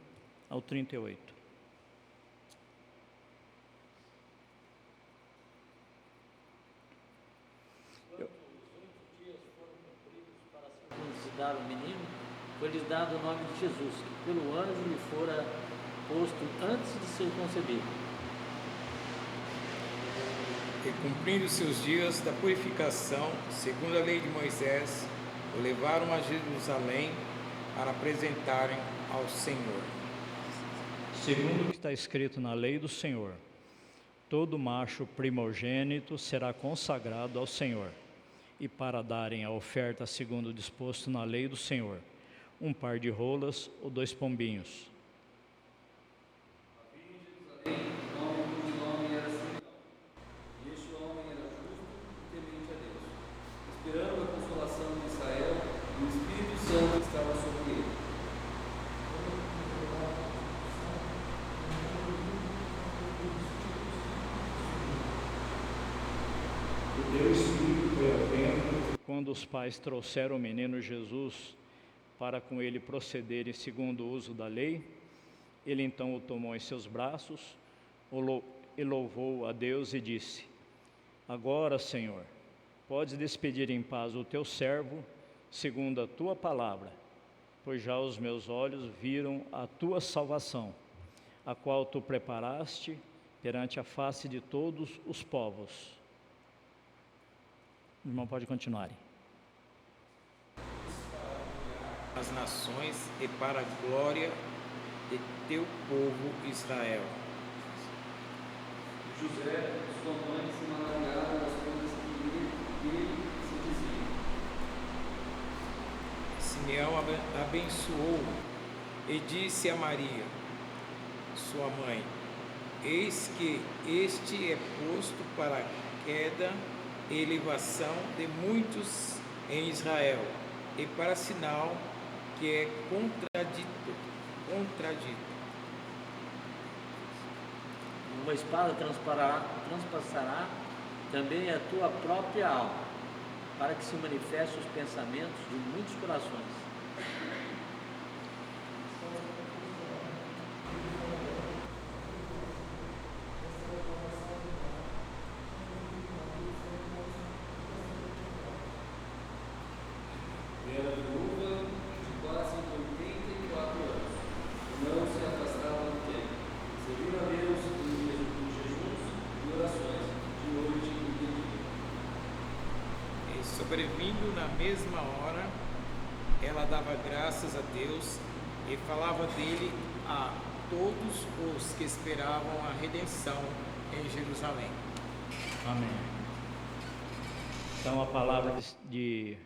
ao 38. Quando os 8 dias foram cumpridos para circuncidar o menino, foi-lhes dado o nome de Jesus, que pelo anjo lhe fora posto antes de ser concebido. E cumprindo-se os dias da purificação, segundo a lei de Moisés, o levaram a Jerusalém para apresentarem ao Senhor. Segundo o que está escrito na lei do Senhor, todo macho primogênito será consagrado ao Senhor, e para darem a oferta segundo o disposto na lei do Senhor, um par de rolas ou 2 pombinhos. Esperando a consolação de Israel, e o Espírito Santo estava sobre ele. O teu Espírito foi atento quando os pais trouxeram o menino Jesus para com ele procederem segundo o uso da lei. Ele então o tomou em seus braços, e louvou a Deus e disse: Agora, Senhor, podes despedir em paz o teu servo, segundo a tua palavra, pois já os meus olhos viram a tua salvação, a qual tu preparaste perante a face de todos os povos. O irmão pode continuar. As nações e para a glória de teu povo Israel. José, sua mãe, se maravilharam das coisas que ele se dizia. Simeão abençoou e disse a Maria, sua mãe: eis que este é posto para a queda e elevação de muitos em Israel, e para sinal que é contradito. Uma espada transpassará também a tua própria alma, para que se manifestem os pensamentos de muitos corações. Era viúva de quase 84 anos, não se afastava do templo, servindo a Deus em jejuns e orações, de noite e de dia. E sobrevindo na mesma hora, ela dava graças a Deus e falava dele a todos os que esperavam a redenção em Jerusalém. Amém. Então a palavra de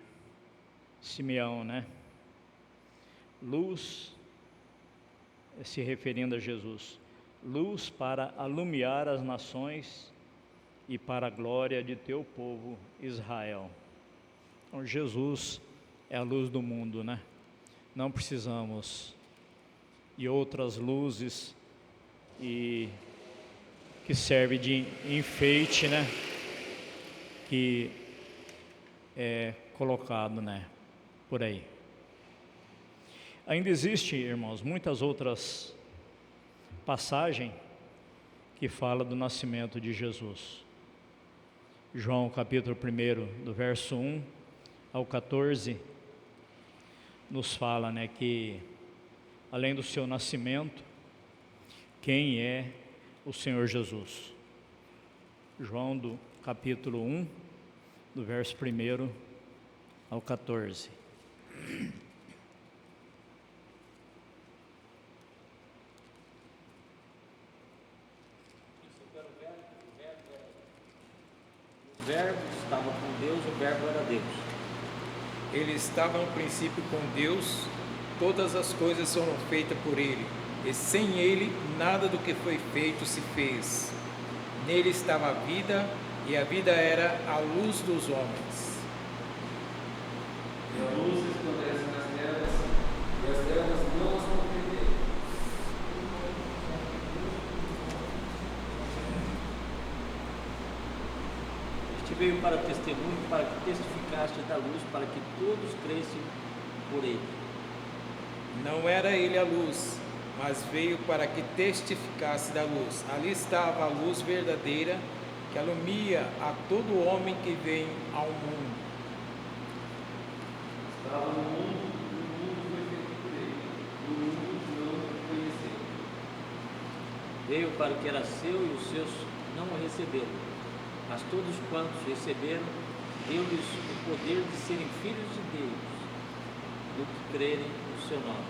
Simeão, né? Luz, se referindo a Jesus, luz para alumiar as nações e para a glória de teu povo Israel. Então Jesus é a luz do mundo, né? Não precisamos de outras luzes e que serve de enfeite, né? Que é colocado, né? Por aí. Ainda existe, irmãos, muitas outras passagens que falam do nascimento de Jesus. João capítulo 1, do verso 1 ao 14, nos fala, né, que além do seu nascimento, quem é o Senhor Jesus. João do capítulo 1, do verso 1 ao 14. O verbo estava com Deus, o verbo era Deus. Ele estava no princípio com Deus, todas as coisas foram feitas por ele, e sem ele nada do que foi feito se fez. Nele estava a vida, e a vida era a luz dos homens. E a luz resplandece nas trevas, e as trevas não as compreenderam. Este veio para testemunho, para que testificaste da luz, para que todos crescem por ele. Não era ele a luz, mas veio para que testificasse da luz. Ali estava a luz verdadeira, que alumia a todo homem que vem ao mundo. Estava no mundo, e o mundo foi feito por ele, e o mundo não o conheceu. Veio para o que era seu e os seus não o receberam. Mas todos quantos receberam, deu-lhes o poder de serem filhos de Deus, do que crerem no seu nome.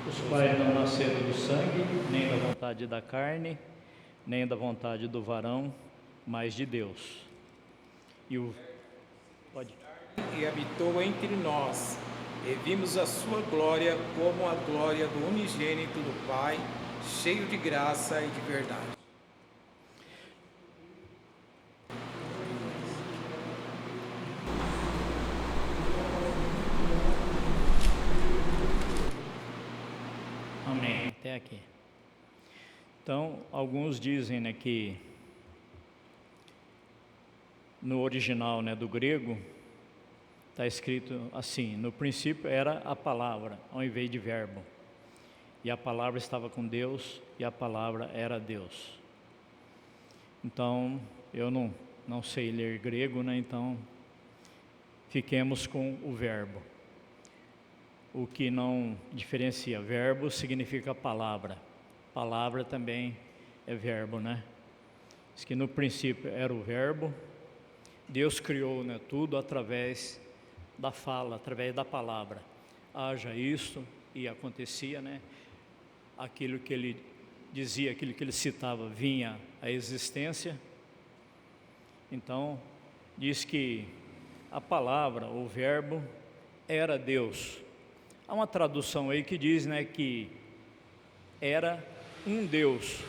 Os quais não nasceram do sangue, nem da vontade da carne, nem da vontade do varão, mas de Deus. E habitou entre nós, e vimos a sua glória como a glória do unigênito do Pai, cheio de graça e de verdade. Amém. Até aqui. Então, alguns dizem, né, que no original, né, do grego, está escrito assim: no princípio era a palavra, ao invés de verbo. E a palavra estava com Deus, e a palavra era Deus. Então, eu não sei ler grego, né, então fiquemos com o verbo. O que não diferencia, verbo significa palavra. Palavra também é verbo, né? Diz que no princípio era o verbo. Deus criou, né, tudo através da fala, através da palavra. Haja isto, e acontecia, né? Aquilo que ele dizia, aquilo que ele citava, vinha à existência. Então, diz que a palavra, o verbo, era Deus. Há uma tradução aí que diz, né, que era um Deus.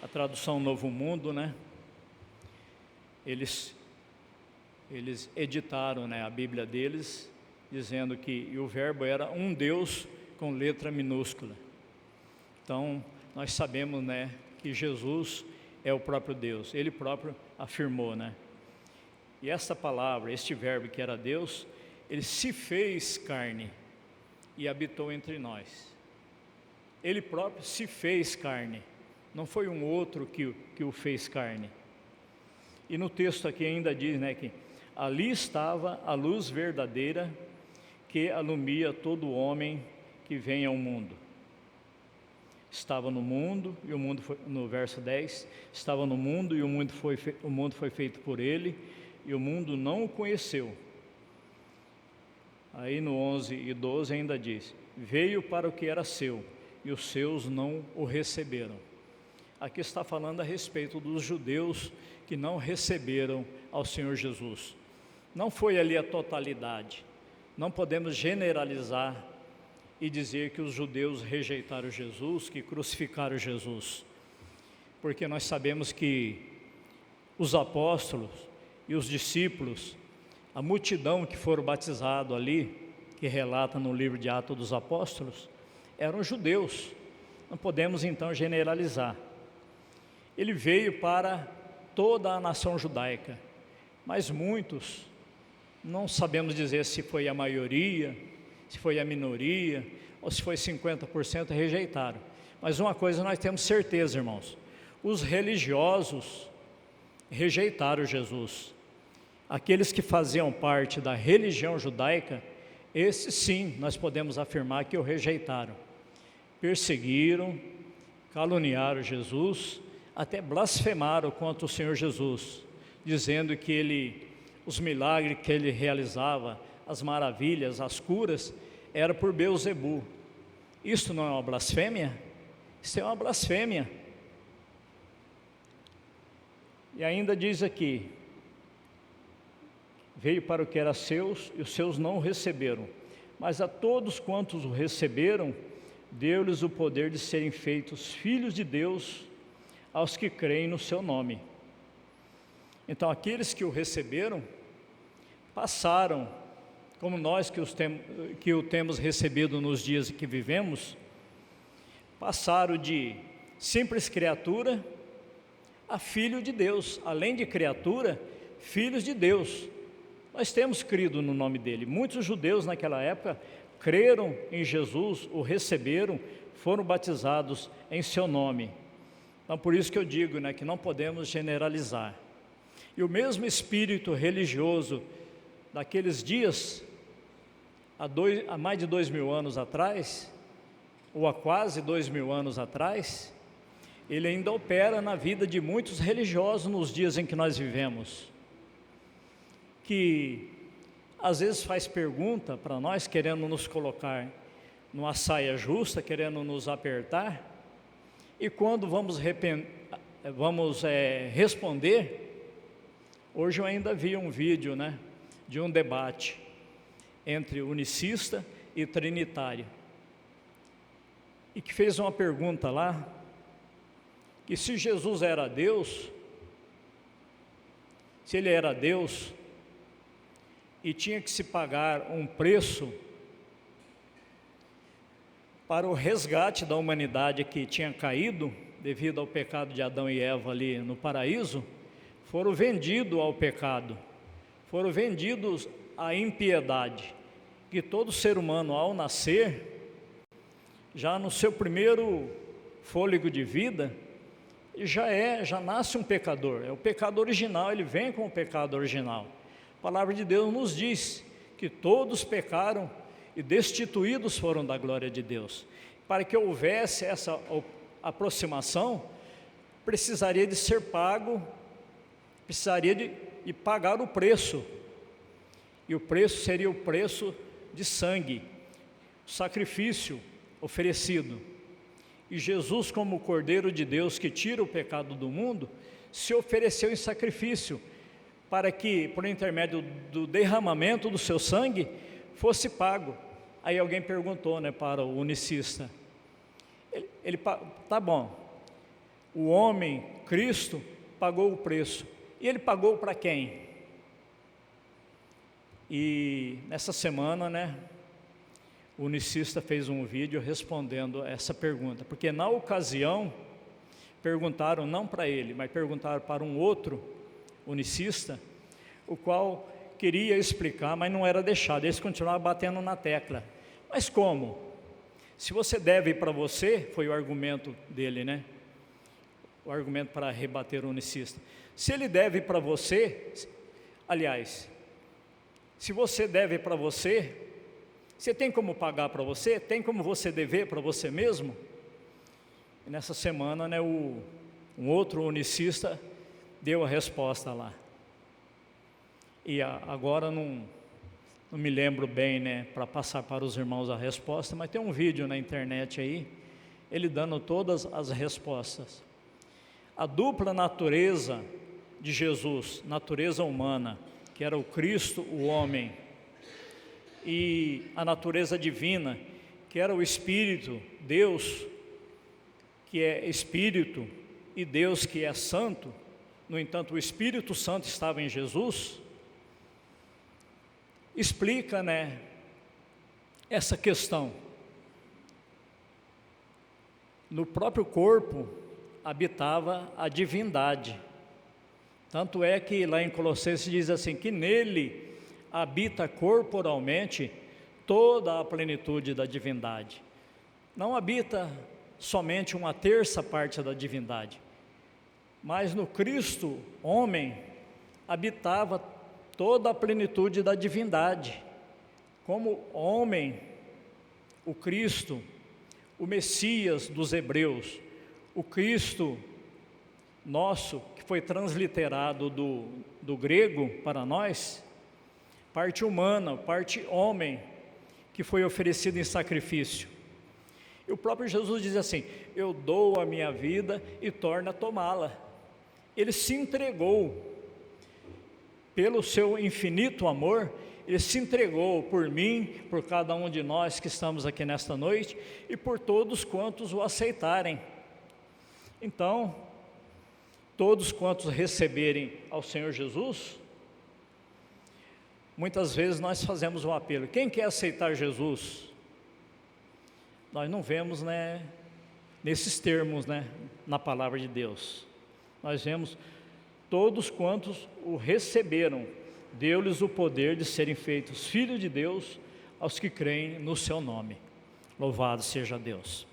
A tradução Novo Mundo, né? Eles editaram, né, a Bíblia deles, dizendo que o verbo era um Deus com letra minúscula. Então, nós sabemos, né, que Jesus é o próprio Deus. Ele próprio afirmou, né? E essa palavra, este verbo que era Deus, ele se fez carne e habitou entre nós. Ele próprio se fez carne. Não foi um outro que o fez carne. E no texto aqui ainda diz, né, que ali estava a luz verdadeira que alumia todo homem que vem ao mundo. Estava no mundo e o mundo foi, no verso 10, estava no mundo e o mundo foi feito por ele e o mundo não o conheceu. Aí no 11 e 12 ainda diz, veio para o que era seu e os seus não o receberam. Aqui está falando a respeito dos judeus que não receberam ao Senhor Jesus. Não foi ali a totalidade. Não podemos generalizar e dizer que os judeus rejeitaram Jesus, que crucificaram Jesus. Porque nós sabemos que os apóstolos e os discípulos, a multidão que foram batizados ali, que relata no livro de Atos dos Apóstolos, eram judeus. Não podemos então generalizar. Ele veio para toda a nação judaica, mas muitos, não sabemos dizer se foi a maioria, se foi a minoria, ou se foi 50% rejeitaram. Mas uma coisa nós temos certeza, irmãos, os religiosos rejeitaram Jesus. Aqueles que faziam parte da religião judaica, esses sim, nós podemos afirmar que o rejeitaram. Perseguiram, caluniaram Jesus, até blasfemaram contra o Senhor Jesus, dizendo que os milagres que ele realizava, as maravilhas, as curas, era por Beelzebu. Isso não é uma blasfêmia? Isso é uma blasfêmia. E ainda diz aqui, veio para o que era seus e os seus não o receberam, mas a todos quantos o receberam, deu-lhes o poder de serem feitos filhos de Deus, aos que creem no seu nome. Então aqueles que o receberam, passaram, como nós que o temos recebido nos dias em que vivemos, passaram de simples criatura a filho de Deus, além de criatura, filhos de Deus. Nós temos crido no nome dele. Muitos judeus naquela época creram em Jesus, o receberam, foram batizados em seu nome. Então por isso que eu digo, né, que não podemos generalizar. E o mesmo espírito religioso daqueles dias, há mais de 2000 anos atrás, ou há quase 2000 anos atrás, ele ainda opera na vida de muitos religiosos nos dias em que nós vivemos, que às vezes faz pergunta para nós, querendo nos colocar numa saia justa, querendo nos apertar, e quando vamos responder, hoje eu ainda vi um vídeo, né, de um debate entre unicista e trinitário, e que fez uma pergunta lá, que se Jesus era Deus, se ele era Deus, e tinha que se pagar um preço para o resgate da humanidade que tinha caído, devido ao pecado de Adão e Eva ali no paraíso, foram vendidos ao pecado, foram vendidos à impiedade, que todo ser humano ao nascer, já no seu primeiro fôlego de vida, já nasce um pecador, é o pecado original, ele vem com o pecado original. A palavra de Deus nos diz que todos pecaram e destituídos foram da glória de Deus. Para que houvesse essa aproximação, precisaria de ser pago, precisaria de pagar o preço, e o preço seria o preço de sangue, sacrifício oferecido. E Jesus, como o Cordeiro de Deus que tira o pecado do mundo, se ofereceu em sacrifício, para que, por intermédio do derramamento do seu sangue, fosse pago. Aí alguém perguntou, né, para o unicista, tá bom, o homem, Cristo, pagou o preço, e ele pagou para quem? E nessa semana, né, o unicista fez um vídeo respondendo essa pergunta, porque na ocasião, perguntaram não para ele, mas perguntaram para um outro unicista, o qual queria explicar, mas não era deixado, eles continuavam batendo na tecla. Mas como? Se você deve para você, foi o argumento dele, né? O argumento para rebater o unicista. Se ele deve para você, aliás, se você deve para você, você tem como pagar para você? Tem como você dever para você mesmo? E nessa semana, né, um outro unicista deu a resposta lá. E agora não me lembro bem, né, para passar para os irmãos a resposta, mas tem um vídeo na internet aí, ele dando todas as respostas. A dupla natureza de Jesus, natureza humana, que era o Cristo, o homem, e a natureza divina, que era o Espírito, Deus, que é Espírito, e Deus que é Santo. No entanto, o Espírito Santo estava em Jesus. Explica, né, essa questão. No próprio corpo habitava a divindade. Tanto é que lá em Colossenses diz assim, que nele habita corporalmente toda a plenitude da divindade. Não habita somente uma terça parte da divindade, mas no Cristo, homem, habitava toda a plenitude da divindade. Como homem, o Cristo, o Messias dos hebreus, o Cristo nosso, que foi transliterado do grego para nós, parte humana, parte homem, que foi oferecido em sacrifício. E o próprio Jesus diz assim, eu dou a minha vida e torno a tomá-la. Ele se entregou, pelo seu infinito amor, ele se entregou por mim, por cada um de nós que estamos aqui nesta noite, e por todos quantos o aceitarem. Então, todos quantos receberem ao Senhor Jesus, muitas vezes nós fazemos um apelo, quem quer aceitar Jesus? Nós não vemos, né, nesses termos, né, na palavra de Deus. Nós vemos todos quantos o receberam, deu-lhes o poder de serem feitos filhos de Deus aos que creem no seu nome. Louvado seja Deus.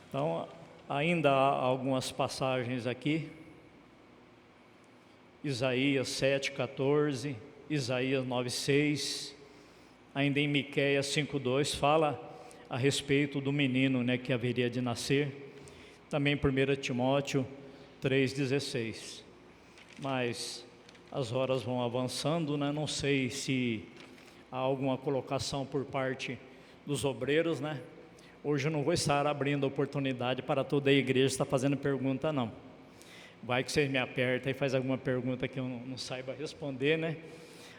Então, ainda há algumas passagens aqui, Isaías 7,14, Isaías 9,6, ainda em Miqueias 5,2, fala a respeito do menino, né, que haveria de nascer, também 1 Timóteo 3,16, mas as horas vão avançando, né? Não sei se há alguma colocação por parte dos obreiros, né? Hoje eu não vou estar abrindo oportunidade para toda a igreja estar fazendo pergunta, não. Vai que vocês me apertam e faz alguma pergunta que eu não saiba responder, né?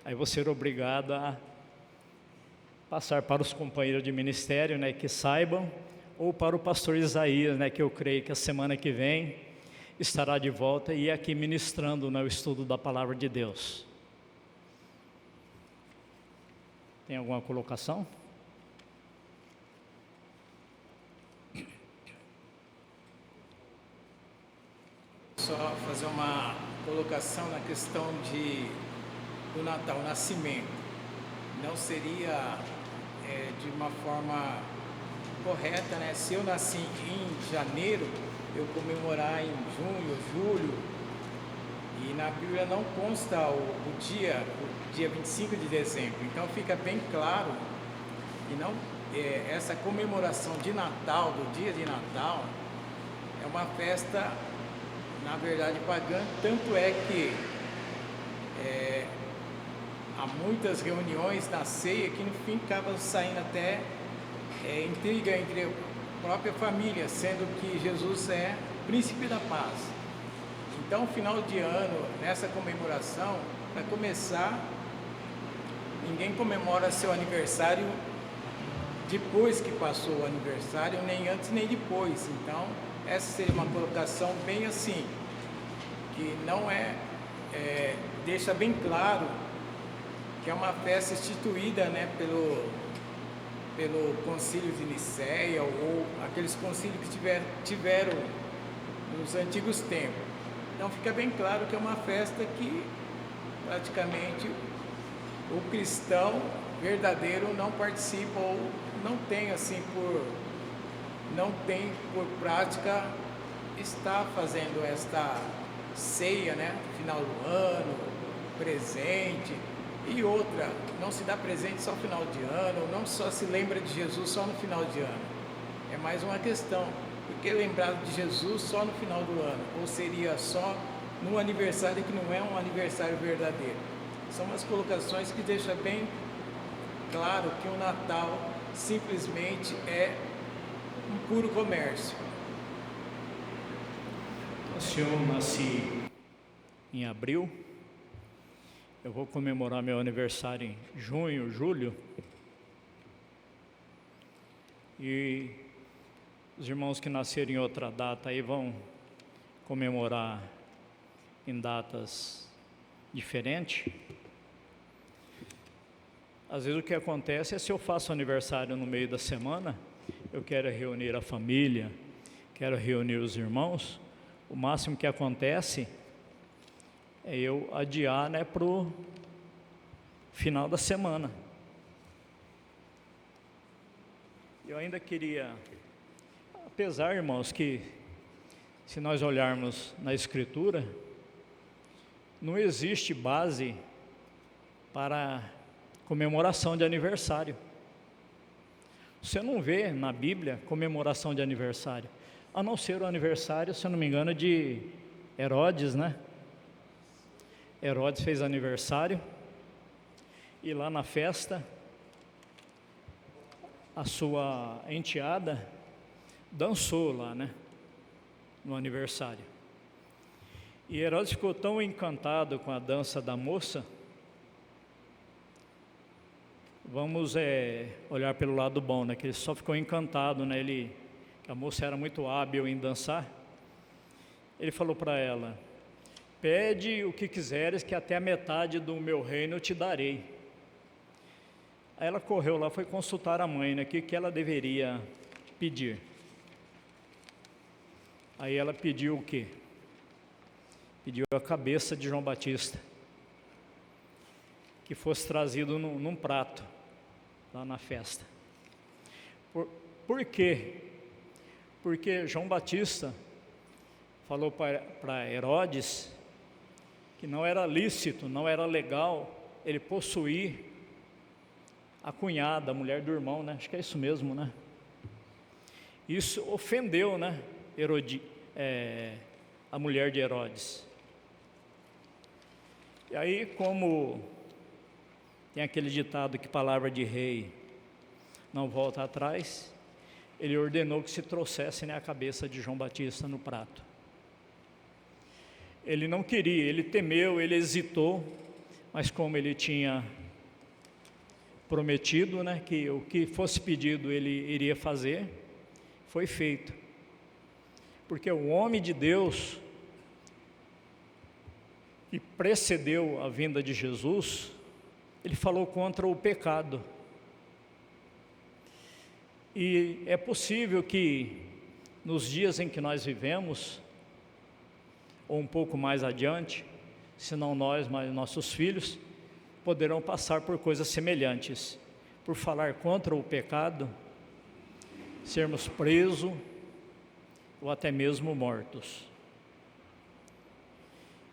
Aí vou ser obrigado a passar para os companheiros de ministério, né, que saibam, ou para o pastor Isaías, né, que eu creio que a semana que vem estará de volta e aqui ministrando no estudo da palavra de Deus. Tem alguma colocação? Só fazer uma colocação na questão do Natal, o nascimento. Não seria de uma forma correta, né? Se eu nasci em janeiro, eu comemorar em junho, julho, e na Bíblia não consta o dia 25 de dezembro, então fica bem claro, e não, essa comemoração de Natal, do dia de Natal, é uma festa, na verdade, pagã, tanto é que há muitas reuniões na ceia que no fim acabam saindo até intriga entre a própria família, sendo que Jesus é príncipe da paz. Então, final de ano, nessa comemoração, para começar ninguém comemora seu aniversário depois que passou o aniversário, nem antes nem depois. Então, essa seria uma colocação bem assim, que não deixa bem claro que é uma festa instituída, né, pelo concílio de Nicéia, ou aqueles concílios que tiveram nos antigos tempos. Então fica bem claro que é uma festa que praticamente o cristão verdadeiro não participa, ou não tem por prática estar fazendo esta ceia, né, final do ano, presente. E outra, não se dá presente só no final de ano, não só se lembra de Jesus só no final de ano. É mais uma questão, porque lembrar de Jesus só no final do ano, ou seria só no aniversário que não é um aniversário verdadeiro. São umas colocações que deixam bem claro que o Natal simplesmente é um puro comércio. Se eu nasci em abril, eu vou comemorar meu aniversário em junho, julho. E os irmãos que nasceram em outra data aí vão comemorar em datas diferentes. Às vezes o que acontece é, se eu faço aniversário no meio da semana, eu quero reunir a família, quero reunir os irmãos, o máximo que acontece é eu adiar, né, para o final da semana. Eu ainda queria, apesar, irmãos, que se nós olharmos na Escritura, não existe base para comemoração de aniversário. Você não vê na Bíblia comemoração de aniversário, a não ser o aniversário, se eu não me engano, de Herodes, né? Herodes fez aniversário e lá na festa a sua enteada dançou lá, né, no aniversário. E Herodes ficou tão encantado com a dança da moça. Vamos olhar pelo lado bom, né, que ele só ficou encantado, né, que a moça era muito hábil em dançar. Ele falou para ela: pede o que quiseres, que até a metade do meu reino eu te darei. Aí ela correu lá, foi consultar a mãe, né, o que ela deveria pedir. Aí ela pediu o quê? Pediu a cabeça de João Batista, que fosse trazido num prato, lá na festa. Por quê? Porque João Batista falou para Herodes que não era lícito, não era legal ele possuir a cunhada, a mulher do irmão, né? Acho que é isso mesmo, né? Isso ofendeu, né, a mulher de Herodes. E aí, como tem aquele ditado que palavra de rei não volta atrás, ele ordenou que se trouxesse, né, a cabeça de João Batista no prato. Ele não queria, ele temeu, ele hesitou, mas como ele tinha prometido, né, que o que fosse pedido ele iria fazer, foi feito. Porque o homem de Deus que precedeu a vinda de Jesus, ele falou contra o pecado. E é possível que nos dias em que nós vivemos, ou um pouco mais adiante, se não nós, mas nossos filhos, poderão passar por coisas semelhantes, por falar contra o pecado, sermos presos ou até mesmo mortos.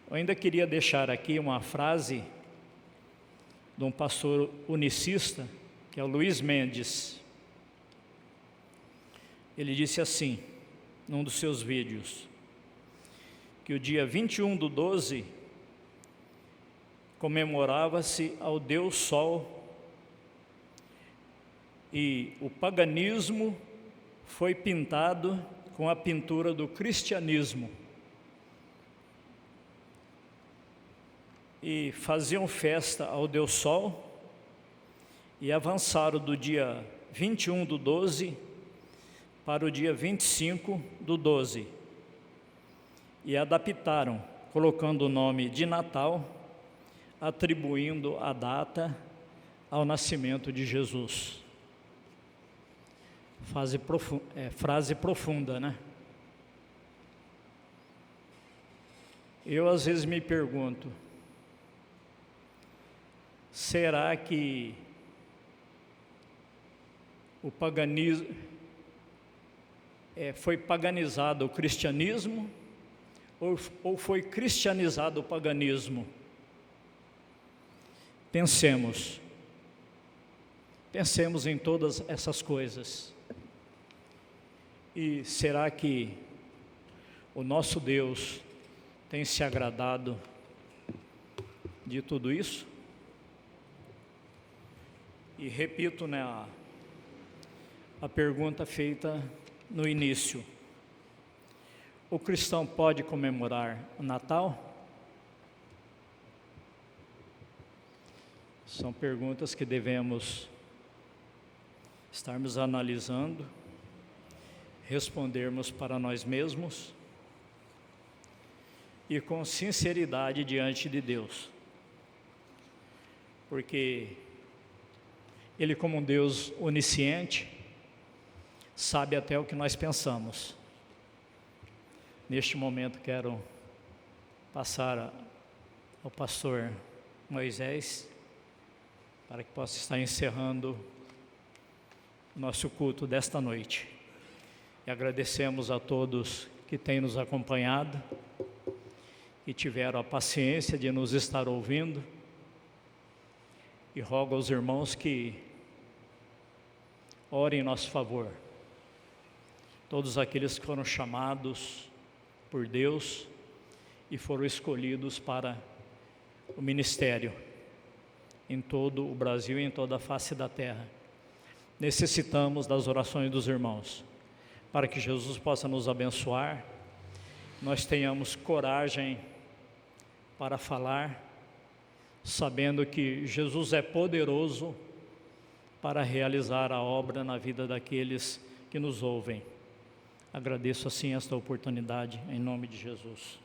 Eu ainda queria deixar aqui uma frase de um pastor unicista, que é o Luiz Mendes. Ele disse assim, num dos seus vídeos, que o dia 21/12 comemorava-se ao Deus Sol e o paganismo foi pintado com a pintura do cristianismo. E faziam festa ao Deus Sol e avançaram do dia 21/12 para o dia 25/12 e adaptaram, colocando o nome de Natal, atribuindo a data ao nascimento de Jesus. Frase profunda, né? Eu às vezes me pergunto, será que o paganismo foi paganizado o cristianismo ou foi cristianizado o paganismo? Pensemos em todas essas coisas. E será que o nosso Deus tem se agradado de tudo isso? E repito, né, a pergunta feita no início: o cristão pode comemorar o Natal? São perguntas que devemos estarmos analisando, respondermos para nós mesmos e com sinceridade diante de Deus, porque Ele, como um Deus onisciente, sabe até o que nós pensamos. Neste momento quero passar ao pastor Moisés para que possa estar encerrando o nosso culto desta noite. E agradecemos a todos que têm nos acompanhado e tiveram a paciência de nos estar ouvindo. E rogo aos irmãos que orem em nosso favor. Todos aqueles que foram chamados por Deus e foram escolhidos para o ministério em todo o Brasil e em toda a face da terra. Necessitamos das orações dos irmãos, para que Jesus possa nos abençoar, nós tenhamos coragem para falar, sabendo que Jesus é poderoso para realizar a obra na vida daqueles que nos ouvem. Agradeço assim esta oportunidade, em nome de Jesus.